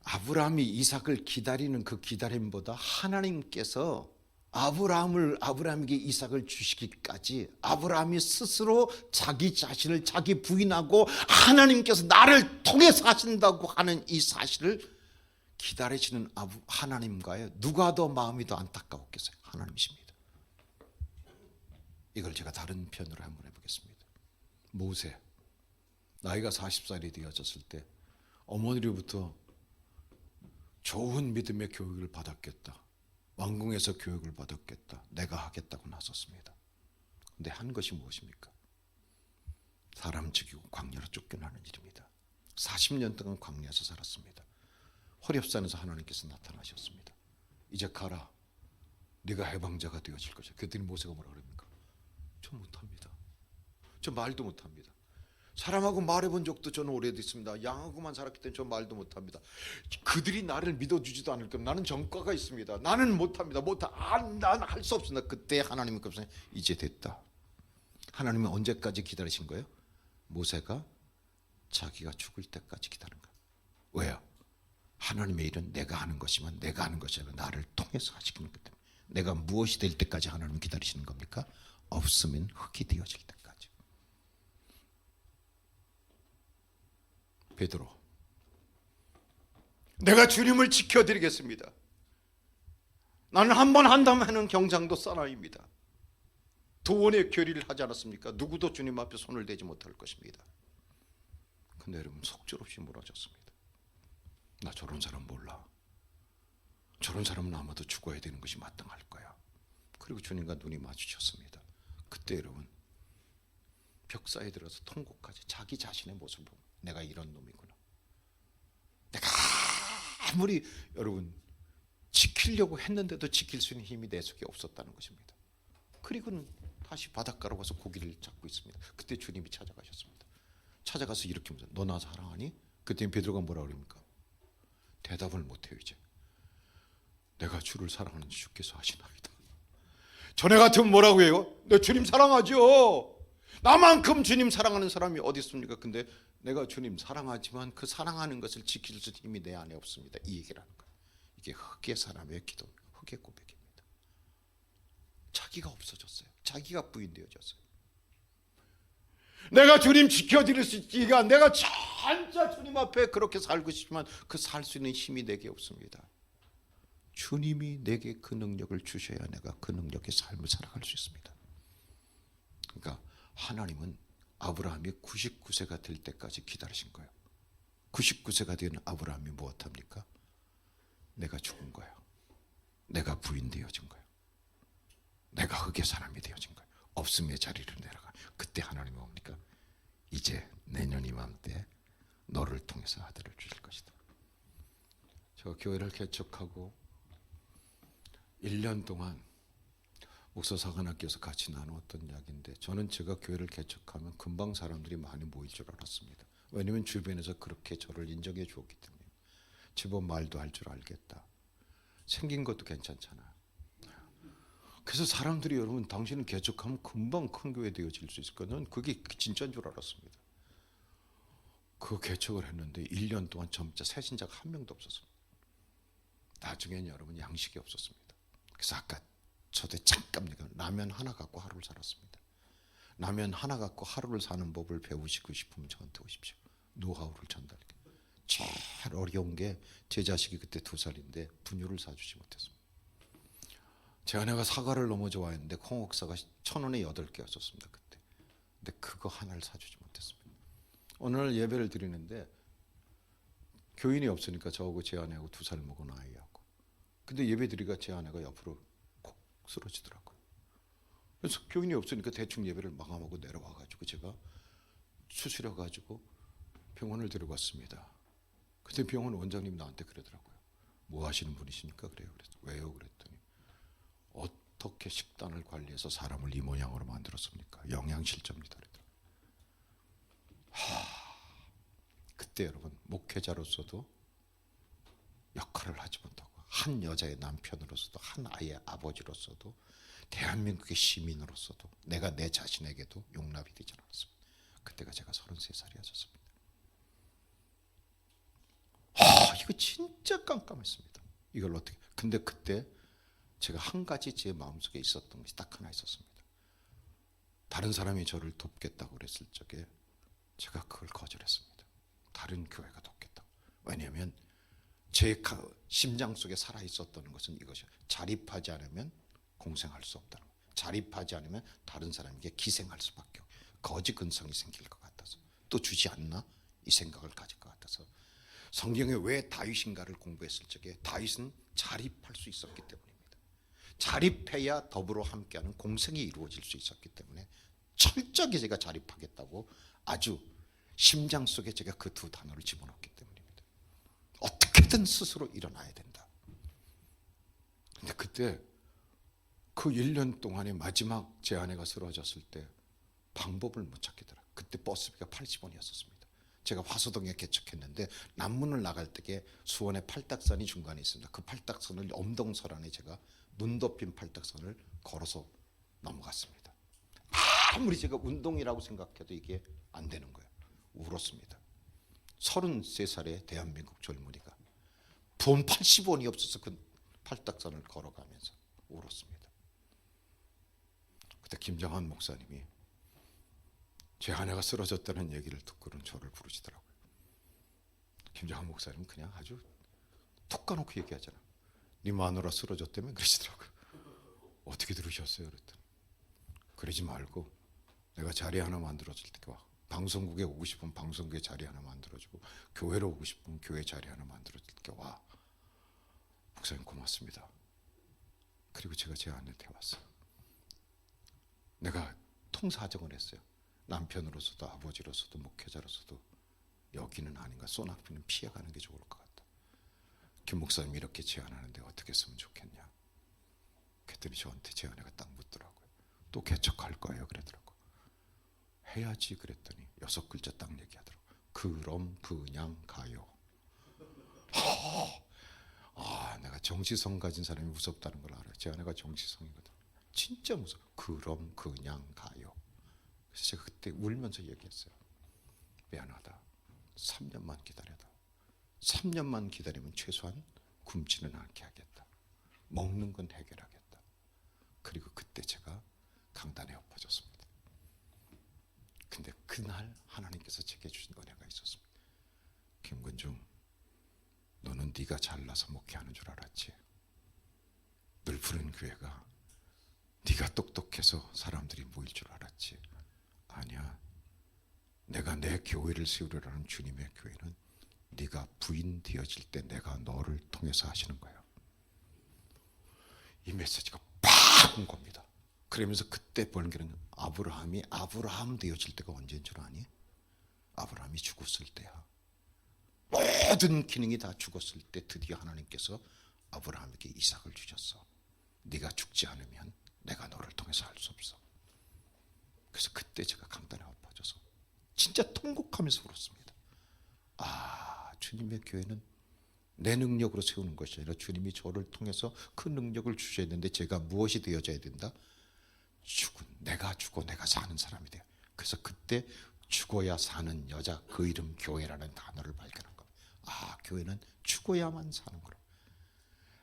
아브라함이 이삭을 기다리는 그 기다림보다 하나님께서 아브라함에게 이삭을 주시기까지 아브라함이 스스로 자기 자신을 자기 부인하고 하나님께서 나를 통해서 하신다고 하는 이 사실을 기다리시는 하나님과의 누가 더 마음이 더 안타까웠겠어요? 하나님이십니다. 이걸 제가 다른 편으로 한번 해보겠습니다. 모세, 나이가 40살이 되어졌을 때 어머니로부터 좋은 믿음의 교육을 받았겠다, 왕궁에서 교육을 받았겠다, 내가 하겠다고 나섰습니다. 근데 한 것이 무엇입니까? 사람 죽이고 광야로 쫓겨나는 일입니다. 40년 동안 광야에서 살았습니다. 호렙산에서 하나님께서 나타나셨습니다. 이제 가라. 네가 해방자가 되어질 것이야. 그랬더니 모세가 뭐라 그럽니까? 저 못합니다. 저 말도 못합니다. 사람하고 말해본 적도 저는 오래됐습니다. 양하고만 살았기 때문에 저 말도 못합니다. 그들이 나를 믿어주지도 않을 겁니다. 나는 전과가 있습니다. 나는 못합니다. 난 할 수 없습니다. 그때 하나님이 그러면서 이제 됐다. 하나님은 언제까지 기다리신 거예요? 모세가 자기가 죽을 때까지 기다린 거예요. 왜요? 하나님의 일은 내가 하는 것이면 내가 하는 것이 아니라 나를 통해서 하시는 것 때문에. 내가 무엇이 될 때까지 하나님은 기다리시는 겁니까? 없으면 흙이 되어질 때까지. 베드로, 내가 주님을 지켜드리겠습니다. 나는 한 번 한다면 하는 경장도 사나이입니다. 도원의 결의를 하지 않았습니까? 누구도 주님 앞에 손을 대지 못할 것입니다. 근데 여러분, 속절없이 무너졌습니다. 나 저런 사람 몰라. 저런 사람은 아마도 죽어야 되는 것이 마땅할 거야. 그리고 주님과 눈이 마주쳤습니다. 그때 여러분, 벽 사이에 들어서 통곡하지. 자기 자신의 모습을 보면 내가 이런 놈이구나. 내가 아무리 여러분 지키려고 했는데도 지킬 수 있는 힘이 내 속에 없었다는 것입니다. 그리고는 다시 바닷가로 가서 고기를 잡고 있습니다. 그때 주님이 찾아가셨습니다. 찾아가서 이렇게 묻어요. 너 나 사랑하니? 그때 베드로가 뭐라 그럽니까? 대답을 못해요. 이제 내가 주를 사랑하는지 주께서 아시나이다. 전에 같으면 뭐라고 해요? 내 주님 사랑하죠. 나만큼 주님 사랑하는 사람이 어디 있습니까? 근데 내가 주님 사랑하지만 그 사랑하는 것을 지킬 수 있는 힘이 내 안에 없습니다. 이 얘기를 하는 거예요. 이게 흑의 사람의 기도, 흑의 고백입니다. 자기가 없어졌어요. 자기가 부인되어졌어요. 내가 주님 지켜드릴 수 있지가, 내가 진짜 주님 앞에 그렇게 살고 싶지만 그 살 수 있는 힘이 내게 없습니다. 주님이 내게 그 능력을 주셔야 내가 그 능력의 삶을 살아갈 수 있습니다. 그러니까 하나님은 아브라함이 99세가 될 때까지 기다리신 거예요. 99세가 된 아브라함이 무엇합니까? 내가 죽은 거예요. 내가 부인되어진 거예요. 내가 흙의 사람이 되어진 거예요. 없음의 자리를 내려가. 그때 하나님이 뭡니까? 이제 내년 이맘때 너를 통해서 아들을 주실 것이다. 저 교회를 개척하고 1년 동안 목사 사관학교에서 같이 나누었던 이야기인데, 저는 제가 교회를 개척하면 금방 사람들이 많이 모일 줄 알았습니다. 왜냐하면 주변에서 그렇게 저를 인정해 주었기 때문에. 제법 말도 할 줄 알겠다. 생긴 것도 괜찮잖아요. 그래서 사람들이 여러분 당신은 개척하면 금방 큰 교회 되어질 수 있을 거는 그게 진짜인 줄 알았습니다. 그 개척을 했는데 1년 동안 점자 새신자가 한 명도 없었습니다. 나중에는 여러분 양식이 없었습니다. 그래서 아까 저도 잠깐 라면 하나 갖고 하루를 살았습니다. 라면 하나 갖고 하루를 사는 법을 배우시고 싶으면 저한테 오십시오. 노하우를 전달할게요. 제일 어려운 게 제 자식이 그때 2살인데 분유를 사주지 못했습니다. 제 아내가 사과를 너무 좋아했는데 콩옥사가 1,000원에 8개였었습니다. 그때. 근데 그거 하나를 사주지 못했습니다. 오늘 예배를 드리는데 교인이 없으니까 저하고 제 아내하고 2살 먹은 아이하고. 근데 예배 드리니까 제 아내가 옆으로 콕 쓰러지더라고요. 그래서 교인이 없으니까 대충 예배를 마감하고 내려와가지고 제가 수술해가지고 병원을 데려갔습니다. 그때 병원 원장님 나한테 그러더라고요. 뭐 하시는 분이십니까? 그래요. 그래서 왜요? 그랬더니 어떻게 식단을 관리해서 사람을 이 모양으로 만들었습니까? 영양실조입니다. 그러더라고요. 그때 여러분 목회자로서도 역할을 하지 못하고, 한 여자의 남편으로서도, 한 아이의 아버지로서도, 대한민국의 시민으로서도 내가 내 자신에게도 용납이 되지 않았습니다. 그때가 제가 33살이었습니다. 이거 진짜 깜깜했습니다. 이걸 어떻게. 근데 그때 제가 한 가지 제 마음속에 있었던 것이 딱 하나 있었습니다. 다른 사람이 저를 돕겠다고 그랬을 적에 제가 그걸 거절했습니다. 다른 교회가 돕겠다고. 왜냐하면 제 심장 속에 살아있었던 것은 이것이요. 자립하지 않으면 공생할 수 없다는 거예요. 자립하지 않으면 다른 사람에게 기생할 수밖에 없고, 거지 근성이 생길 것 같아서, 또 주지 않나? 이 생각을 가질 것 같아서 성경에 왜 다윗인가를 공부했을 적에 다윗은 자립할 수 있었기 때문입니다. 자립해야 더불어 함께하는 공생이 이루어질 수 있었기 때문에 철저하게 제가 자립하겠다고 아주 심장 속에 제가 그 2 단어를 집어넣었기 때문입니다. 어떻게든 스스로 일어나야 된다. 근데 그때 그 1년 동안에 마지막 제 아내가 쓰러졌을 때 방법을 못 찾겠더라. 그때 버스비가 80원이었습니다. 제가 화서동에 개척했는데 남문을 나갈 때에 수원에 팔딱선이 중간에 있습니다. 그 팔딱선을 엄동설안에 제가 눈 덮인 팔딱선을 걸어서 넘어갔습니다. 아무리 제가 운동이라고 생각해도 이게 안 되는 거예요. 울었습니다. 33살의 대한민국 젊은이가 돈 80원이 없어서 그 팔딱선을 걸어가면서 울었습니다. 그때 김정한 목사님이 제 아내가 쓰러졌다는 얘기를 듣고는 저를 부르시더라고요. 김정한 목사님은 그냥 아주 톡 까놓고 얘기하잖아. 네 마누라 쓰러졌다며 그러시더라고요. 어떻게 들으셨어요? 그랬더니 그러지 말고 내가 자리 하나 만들어줄 테니까 와. 방송국에 오고 싶으면 방송국에 자리 하나 만들어주고, 교회로 오고 싶으면 교회 자리 하나 만들어줄 테니까 와. 목사님 고맙습니다. 그리고 제가 제 아내한테 왔어요. 내가 통사정을 했어요. 남편으로서도 아버지로서도 목회자로서도 여기는 아닌가, 소나피는 피해가는 게 좋을 것 같다. 김 목사님이 이렇게 제안하는데 어떻게 쓰면 좋겠냐. 그랬더니 저한테 제안해가 딱 묻더라고요. 또 개척할 거예요 그러더라고요. 해야지 그랬더니 6글자 딱 얘기하더라고요. 그럼 그냥 가요. 내가 정치성 가진 사람이 무섭다는 걸 알아요. 제 아내가 정치성이거든. 진짜 무서워. 그럼 그냥 가요. 그래서 제가 그때 울면서 얘기했어요. 미안하다. 3년만 기다려다. 3년만 기다리면 최소한 굶지는 않게 하겠다. 먹는 건 해결하겠다. 그리고 그때 제가 강단에 엎어졌습니다. 근데 그날 하나님께서 제게 주신 은혜가 있었습니다. 김근중, 너는 네가 잘나서 목회하는 줄 알았지. 늘 푸른 교회가 네가 똑똑해서 사람들이 모일 줄 알았지. 아니야. 내가 내 교회를 세우려는 주님의 교회는 네가 부인 되어질 때 내가 너를 통해서 하시는 거야. 이 메시지가 팍 온 겁니다. 그러면서 그때 번개는 아브라함이 아브라함 되어질 때가 언제인 줄 아니? 아브라함이 죽었을 때야. 모든 기능이 다 죽었을 때 드디어 하나님께서 아브라함에게 이삭을 주셨어. 네가 죽지 않으면 내가 너를 통해서 할 수 없어. 그래서 그때 제가 강단에 엎어져서 진짜 통곡하면서 울었습니다. 주님의 교회는 내 능력으로 세우는 것이 아니라 주님이 저를 통해서 그 능력을 주셔야 되는데 제가 무엇이 되어져야 된다? 내가 죽고 내가 사는 사람이 돼요. 그래서 그때 죽어야 사는 여자, 그 이름 교회라는 단어를 발견한 겁니다. 교회는 죽어야만 사는 거라.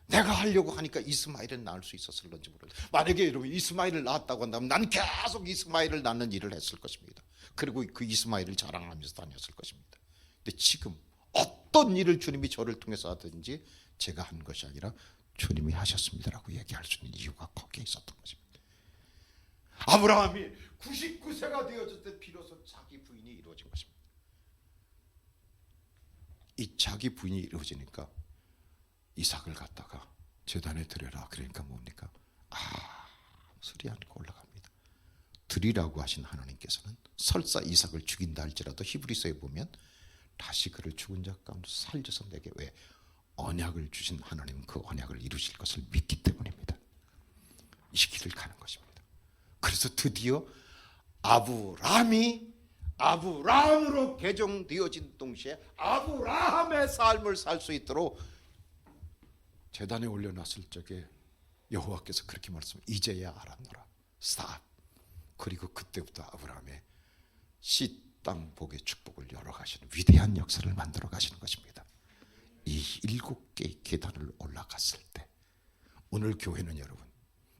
내가 하려고 하니까 이스마엘은 낳을 수 있었을런지 모르겠어요. 만약에 여러분 이스마엘을 낳았다고 한다면 나는 계속 이스마엘을 낳는 일을 했을 것입니다. 그리고 그 이스마엘을 자랑하면서 다녔을 것입니다. 근데 지금 어떤 일을 주님이 저를 통해서 하든지 제가 한 것이 아니라 주님이 하셨습니다라고 얘기할 수 있는 이유가 거기에 있었던 것입니다. 아브라함이 99세가 되어졌을 때 비로소 자기 부인이 이루어진 것입니다. 이 자기 부인이 이루어지니까 이삭을 갖다가 제단에 드려라. 그러니까 뭡니까? 소리 않고 올라갑니다. 드리라고 하신 하나님께서는 설사 이삭을 죽인다 할지라도 히브리서에 보면 다시 그를 죽은 자 가운데 살려서 내게 왜 언약을 주신 하나님은 그 언약을 이루실 것을 믿기 때문입니다. 이 길을 가는 것입니다. 그래서 드디어 아브라함이 아브라함으로 개종되어진 동시에 아브라함의 삶을 살 수 있도록 제단에 올려놨을 적에 여호와께서 그렇게 말씀하셨습니다. 이제야 알았노라. 스탑. 그리고 그때부터 아브라함의 씨 땅 복의 축복을 열어가시는 위대한 역사를 만들어 가시는 것입니다. 이 7개의 계단을 올라갔을 때 오늘 교회는 여러분,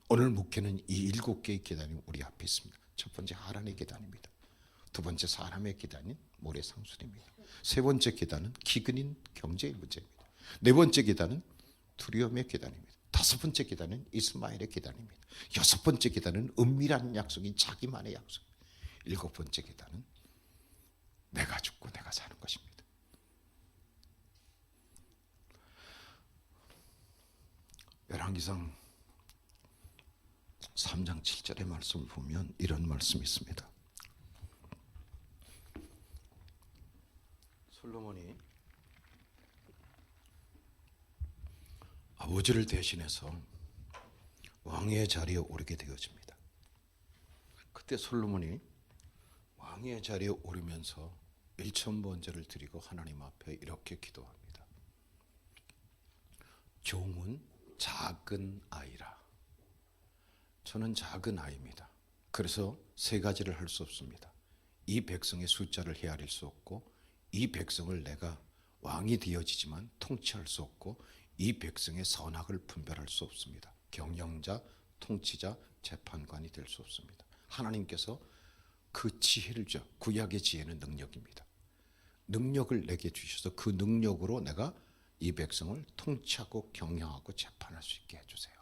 오늘 목회는 이 7개의 계단이 우리 앞에 있습니다. 첫 번째 하란의 계단입니다. 두 번째 사람의 계단인 모래상순입니다. 세 번째 계단은 기근인 경제의 문제입니다. 네 번째 계단은 두려움의 계단입니다. 다섯 번째 계단은 이스마엘의 계단입니다. 여섯 번째 계단은 은밀한 약속인 자기만의 약속. 일곱 번째 계단은 내가 죽고 내가 사는 것입니다. 열왕기상 3장 7절의 말씀을 보면 이런 말씀이 있습니다. 솔로몬이 아버지를 대신해서 왕의 자리에 오르게 되어집니다. 그때 솔로몬이 왕의 자리에 오르면서 1,000번제를 드리고 하나님 앞에 이렇게 기도합니다. 종은 작은 아이라. 저는 작은 아이입니다. 그래서 세 가지를 할 수 없습니다. 이 백성의 숫자를 헤아릴 수 없고, 이 백성을 내가 왕이 되어지지만 통치할 수 없고, 이 백성의 선악을 분별할 수 없습니다. 경영자, 통치자, 재판관이 될 수 없습니다. 하나님께서 그 지혜를 줘. 구약의 지혜는 능력입니다. 능력을 내게 주셔서 그 능력으로 내가 이 백성을 통치하고 경영하고 재판할 수 있게 해주세요.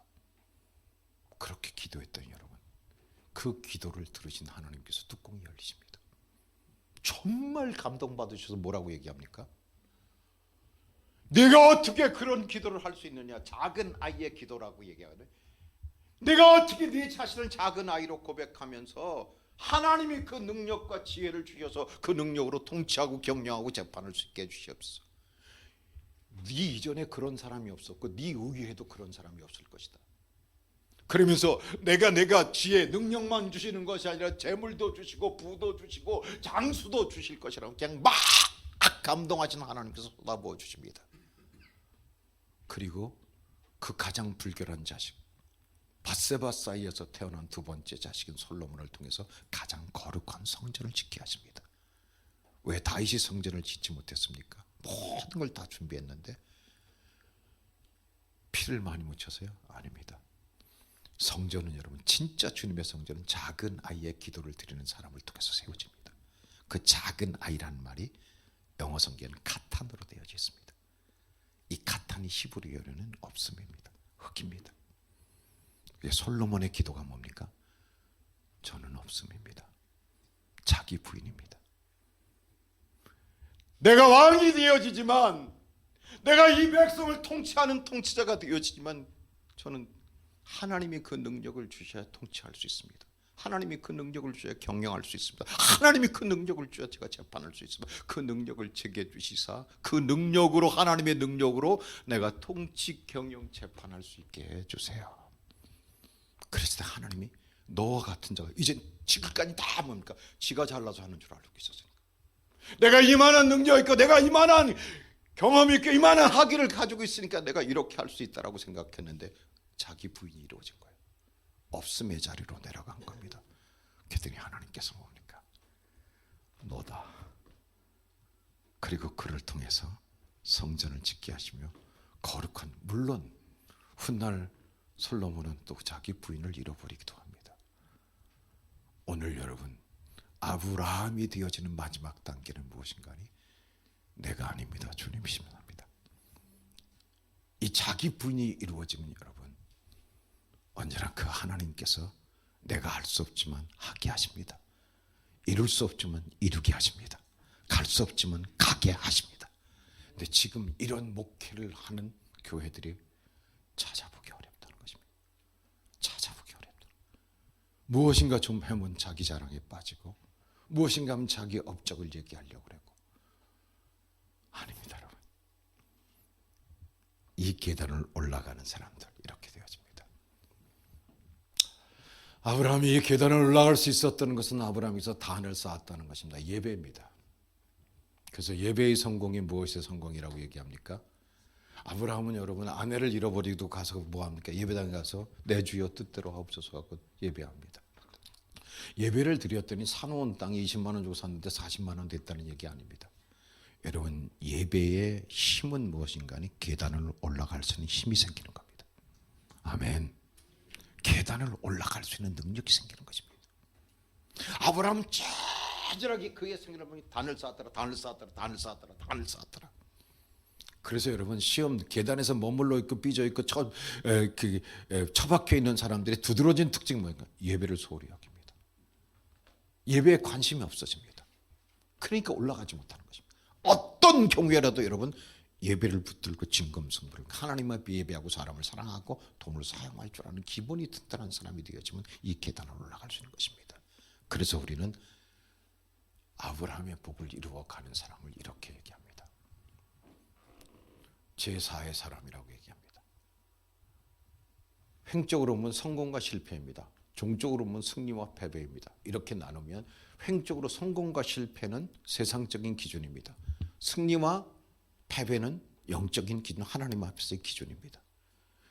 그렇게 기도했더니 여러분, 그 기도를 들으신 하나님께서 뚜껑이 열리십니다. 정말 감동받으셔서 뭐라고 얘기합니까? 내가 어떻게 그런 기도를 할 수 있느냐? 작은 아이의 기도라고 얘기하거든요. 내가 어떻게 네 자신을 작은 아이로 고백하면서 하나님이 그 능력과 지혜를 주셔서 그 능력으로 통치하고 경영하고 재판할 수 있게 해주시옵소서. 네 이전에 그런 사람이 없었고 네 의외에도 그런 사람이 없을 것이다. 그러면서 내가 지혜 능력만 주시는 것이 아니라 재물도 주시고 부도 주시고 장수도 주실 것이라고 그냥 막 감동하신 하나님께서 쏟아부어 주십니다. 그리고 그 가장 불결한 자식 밧세바 사이에서 태어난 두 번째 자식인 솔로몬을 통해서 가장 거룩한 성전을 짓게 하십니다. 왜 다윗이 성전을 짓지 못했습니까? 모든 걸 다 준비했는데 피를 많이 묻혀서요? 아닙니다. 성전은 여러분, 진짜 주님의 성전은 작은 아이의 기도를 드리는 사람을 통해서 세워집니다. 그 작은 아이란 말이 영어 성경에는 카탄으로 되어져 있습니다. 이 카탄이 히브리어로는 없음입니다. 흙입니다. 솔로몬의 기도가 뭡니까? 저는 없음입니다. 자기 부인입니다. 내가 왕이 되어지지만, 내가 이 백성을 통치하는 통치자가 되어지지만, 저는 하나님이 그 능력을 주셔야 통치할 수 있습니다. 하나님이 그 능력을 주셔야 경영할 수 있습니다. 하나님이 그 능력을 주셔야 제가 재판할 수 있습니다. 그 능력을 제게 주시사 그 능력으로, 하나님의 능력으로 내가 통치, 경영, 재판할 수 있게 해주세요. 그래서 하나님이 너와 같은 자가, 이제 지금까지 다 뭡니까? 지가 잘나서 하는 줄 알고 있었으니까, 내가 이만한 능력 있고 내가 이만한 경험이 있고 이만한 학위를 가지고 있으니까 내가 이렇게 할 수 있다라고 생각했는데 자기 부인이 이루어진 거예요. 없음의 자리로 내려간 겁니다. 그랬더니 하나님께서 뭡니까? 너다. 그리고 그를 통해서 성전을 짓게 하시며 거룩한, 물론 훗날 솔로몬은 또 자기 부인을 잃어버리기도 합니다. 오늘 여러분, 아브라함이 되어지는 마지막 단계는 무엇인가 하니 내가 아닙니다. 주님이시면 합니다. 이 자기 부인이 이루어지면 여러분, 언제나 그 하나님께서 내가 할 수 없지만 하게 하십니다. 이룰 수 없지만 이루게 하십니다. 갈 수 없지만 가게 하십니다. 근데 지금 이런 목회를 하는 교회들이 찾아보기 어렵다는 것입니다. 찾아보기 어렵다. 무엇인가 좀 하면 자기 자랑에 빠지고, 무엇인가 하면 자기 업적을 얘기하려고 그러고. 아닙니다, 여러분. 이 계단을 올라가는 사람들, 이렇게 되어집니다. 아브라함이 이 계단을 올라갈 수 있었던 것은 아브라함에서 단을 쌓았다는 것입니다. 예배입니다. 그래서 예배의 성공이 무엇의 성공이라고 얘기합니까? 아브라함은 여러분, 아내를 잃어버리고 가서 뭐합니까? 예배당에 가서 내 주여 뜻대로 하옵소서 하고 예배합니다. 예배를 드렸더니 사놓은 땅에 20만 원 주고 샀는데 40만 원 됐다는 얘기 아닙니다. 여러분, 예배의 힘은 무엇인가 하니 계단을 올라갈 수 있는 힘이 생기는 겁니다. 아멘. 계단을 올라갈 수 있는 능력이 생기는 것입니다. 아브라함은 찌질하게 그의 생애를 보니 단을 쌓았더라, 단을 쌓았더라, 단을 쌓았더라, 단을 쌓았더라. 그래서 여러분, 시험 계단에서 머물러 있고 삐져 있고 처박혀 있는 사람들의 두드러진 특징이 뭐인가? 예배를 소홀히 여깁니다. 예배에 관심이 없어집니다. 그러니까 올라가지 못하는 것입니다. 어떤 경우에라도 여러분, 예배를 붙들고 진검승부를, 하나님 앞에 예배하고 사람을 사랑하고 돈을 사용할 줄 아는 기본이 튼튼한 사람이 되어지면 이 계단을 올라갈 수 있는 것입니다. 그래서 우리는 아브라함의 복을 이루어가는 사람을 이렇게 얘기합니다. 제4의 사람이라고 얘기합니다. 횡적으로 보면 성공과 실패입니다. 종적으로 보면 승리와 패배입니다. 이렇게 나누면 횡적으로 성공과 실패는 세상적인 기준입니다. 승리와 패배는 영적인 기준, 하나님 앞에서의 기준입니다.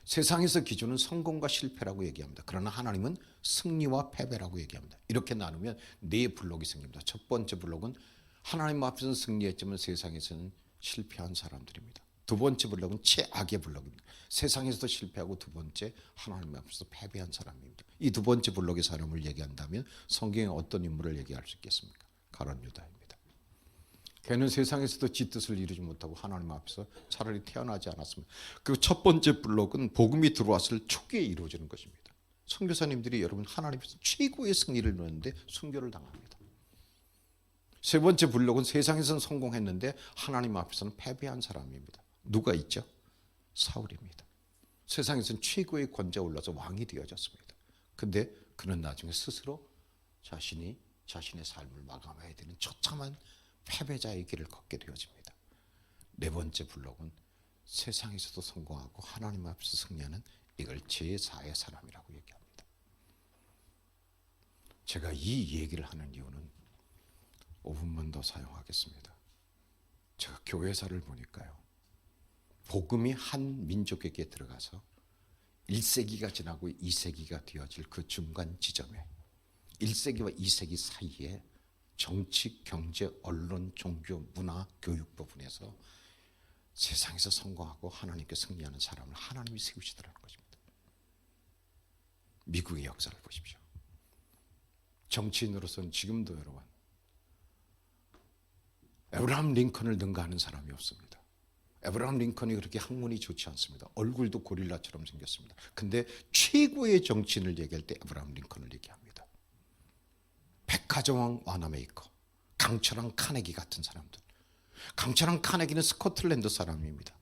세상에서 기준은 성공과 실패라고 얘기합니다. 그러나 하나님은 승리와 패배라고 얘기합니다. 이렇게 나누면 네 블록이 생깁니다. 첫 번째 블록은 하나님 앞에서는 승리했지만 세상에서는 실패한 사람들입니다. 두 번째 블록은 최악의 블록입니다. 세상에서도 실패하고 두 번째 하나님 앞에서 패배한 사람입니다. 이 두 번째 블록의 사람을 얘기한다면 성경에 어떤 인물을 얘기할 수 있겠습니까? 가룟 유다입니다. 걔는 세상에서도 지 뜻을 이루지 못하고 하나님 앞에서 차라리 태어나지 않았습니다. 그리고 첫 번째 블록은 복음이 들어왔을 초기에 이루어지는 것입니다. 선교사님들이 여러분 하나님께서 최고의 승리를 이루는데 순교를 당합니다. 세 번째 블록은 세상에서는 성공했는데 하나님 앞에서는 패배한 사람입니다. 누가 있죠? 사울입니다. 세상에서는 최고의 권좌에 올라서 왕이 되어졌습니다. 근데 그는 나중에 스스로 자신의 삶을 마감해야 되는 처참한 패배자의 길을 걷게 되어집니다. 네 번째 블록은 세상에서도 성공하고 하나님 앞에서 승리하는 이걸 제4의 사람이라고 얘기합니다. 제가 이 얘기를 하는 이유는 5분만 더 사용하겠습니다. 제가 교회사를 보니까요, 복음이 한 민족에게 들어가서 1세기가 지나고 2세기가 되어질 그 중간 지점에 1세기와 2세기 사이에 정치, 경제, 언론, 종교, 문화, 교육 부분에서 세상에서 성공하고 하나님께 승리하는 사람을 하나님이 세우시더라는 것입니다. 미국의 역사를 보십시오. 정치인으로서는 지금도 여러분 에브라함 링컨을 능가하는 사람이 없습니다. 에브라함 링컨이 그렇게 학문이 좋지 않습니다. 얼굴도 고릴라처럼 생겼습니다. 근데 최고의 정치인을 얘기할 때 에브라함 링컨을 얘기합니다. 백화점왕 와나메이커, 강철왕 카네기 같은 사람들. 강철왕 카네기는 스코틀랜드 사람입니다.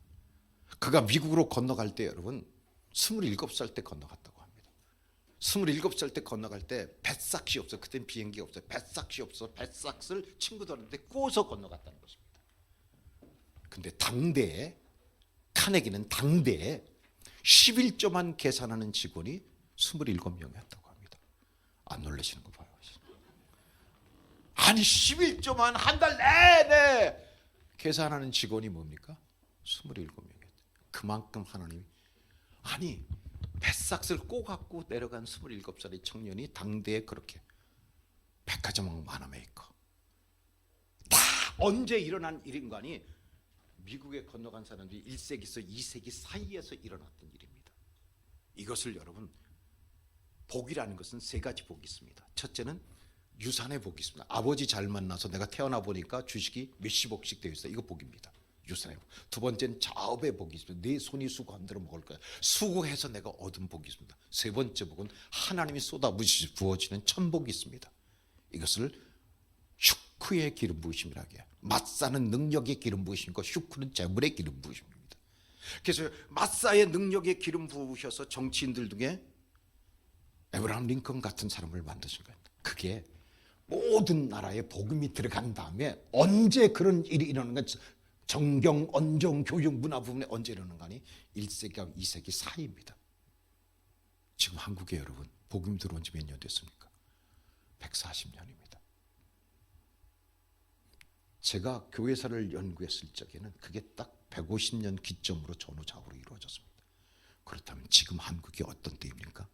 그가 미국으로 건너갈 때 여러분 27살 때 건너갔다고 합니다. 27살 때 건너갈 때 뱃삭시 없어. 그땐 비행기가 없어요. 뱃삭시 없어. 뱃삭을 친구들한테 구워서 건너갔다는 것입니다. 근데 당대에 카네기는 당대에 11조만 계산하는 직원이 27명이었다고 합니다. 안 놀라시는 거 봐요. 아니 11조만 한 달 내내 계산하는 직원이 뭡니까? 27명이었대. 그만큼 하나님이 아니 뱃삭을 꼬갖고 내려간 27살의 청년이 당대에 그렇게 백화점 와나메이커 다 언제 일어난 일인가니 미국에 건너간 사람들이 1세기에서 2세기 사이에서 일어났던 일입니다. 이것을 여러분 복이라는 것은 세 가지 복이 있습니다. 첫째는 유산의 복이 있습니다. 아버지 잘 만나서 내가 태어나 보니까 주식이 몇십억씩 되어 있어요. 이거 복입니다. 유산의 복. 두 번째는 자업의 복이 있습니다. 내 손이 수고한 대로 먹을 거야. 수고해서 내가 얻은 복이 있습니다. 세 번째 복은 하나님이 쏟아부어지는 천복이 있습니다. 이것을 슈크의 기름 부으심이라고 해요. 맞사는 능력의 기름 부으심이고 슈크는 재물의 기름 부으심입니다. 그래서 맞사의 능력의 기름 부으셔서 정치인들 중에 에브라함 링컨 같은 사람을 만드신 거예요. 그게 모든 나라에 복음이 들어간 다음에 언제 그런 일이 일어나는가, 정경, 언정, 교육, 문화 부분에 언제 일어나는가니 1세기와 2세기 사이입니다. 지금 한국에 여러분 복음 들어온 지 몇 년 됐습니까? 140년입니다. 제가 교회사를 연구했을 적에는 그게 딱 150년 기점으로 전후좌우로 이루어졌습니다. 그렇다면 지금 한국이 어떤 때입니까?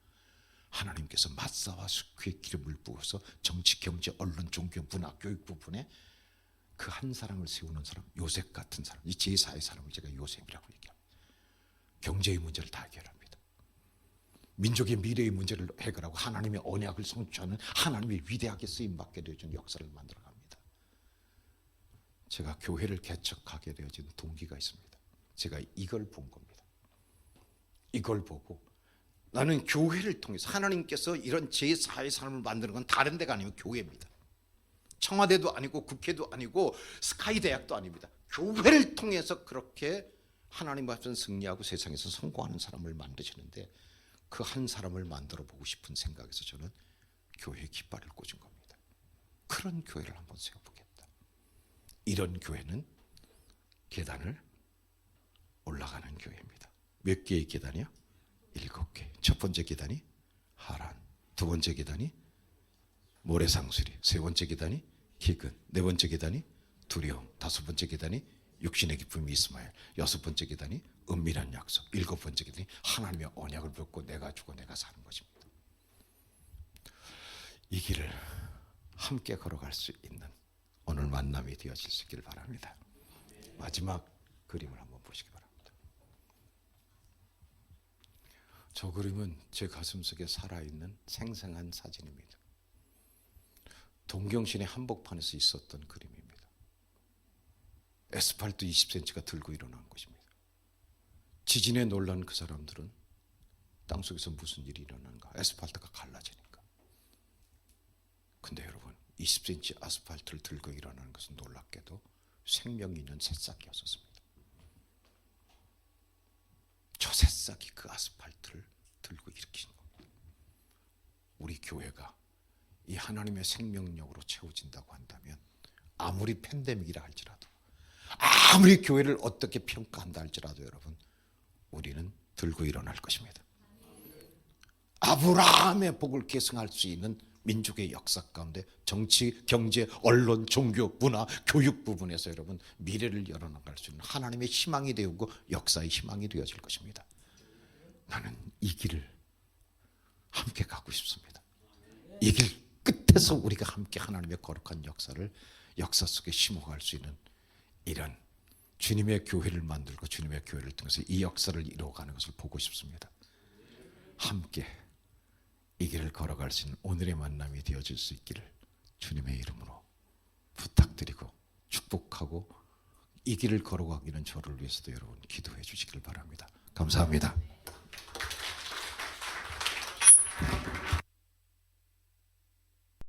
하나님께서 맞사와 수크의 기름을 부어서 정치, 경제, 언론, 종교, 문화, 교육 부분에 그 한 사람을 세우는 사람, 요셉 같은 사람, 이 제4의 사람을 제가 요셉이라고 얘기합니다. 경제의 문제를 다 해결합니다. 민족의 미래의 문제를 해결하고 하나님의 언약을 성취하는 하나님의 위대하게 쓰임받게 되어준 역사를 만들어갑니다. 제가 교회를 개척하게 되어진 동기가 있습니다. 제가 이걸 본 겁니다. 이걸 보고 나는 교회를 통해서 하나님께서 이런 제4의 사람을 만드는 건 다른 데가 아니고 교회입니다. 청와대도 아니고 국회도 아니고 스카이 대학도 아닙니다. 교회를 통해서 그렇게 하나님 앞에서 승리하고 세상에서 성공하는 사람을 만드시는데 그 한 사람을 만들어 보고 싶은 생각에서 저는 교회에 깃발을 꽂은 겁니다. 그런 교회를 한번 세워보겠다. 이런 교회는 계단을 올라가는 교회입니다. 몇 개의 계단이요? 7개. 첫 번째 계단이 하란, 두 번째 계단이 모래상수리, 세 번째 계단이 기근, 네 번째 계단이 두려움, 다섯 번째 계단이 육신의 기쁨 이스마엘, 여섯 번째 계단이 은밀한 약속, 일곱 번째 계단이 하나님의 언약을 받고 내가 주고 내가 사는 것입니다. 이 길을 함께 걸어갈 수 있는 오늘 만남이 되어질 수 있기를 바랍니다. 마지막 그림을 한번 보시기 바랍니다. 저 그림은 제 가슴속에 살아있는 생생한 사진입니다. 동경신의 한복판에서 있었던 그림입니다. 에스팔트 20cm가 들고 일어난 것입니다. 지진에 놀란 그 사람들은 땅속에서 무슨 일이 일어나는가, 에스팔트가 갈라지니까. 근데 여러분 20cm 아스팔트를 들고 일어나는 것은 놀랍게도 생명이 있는 새싹이었습니다. 저 새싹이 그 아스팔트를 들고 일으킨 겁니다. 우리 교회가 이 하나님의 생명력으로 채워진다고 한다면 아무리 팬데믹이라 할지라도 아무리 교회를 어떻게 평가한다 할지라도 여러분, 우리는 들고 일어날 것입니다. 아브라함의 복을 계승할 수 있는 민족의 역사 가운데 정치, 경제, 언론, 종교, 문화, 교육 부분에서 여러분 미래를 열어나갈 수 있는 하나님의 희망이 되고 역사의 희망이 되어질 것입니다. 나는 이 길을 함께 가고 싶습니다. 이 길 끝에서 우리가 함께 하나님의 거룩한 역사를 역사 속에 심어갈 수 있는 이런 주님의 교회를 만들고 주님의 교회를 통해서 이 역사를 이루어가는 것을 보고 싶습니다. 함께 이 길을 걸어갈 수 있는 오늘의 만남이 되어질 수 있기를 주님의 이름으로 부탁드리고 축복하고 이 길을 걸어가기는 저를 위해서도 여러분 기도해 주시길 바랍니다. 감사합니다.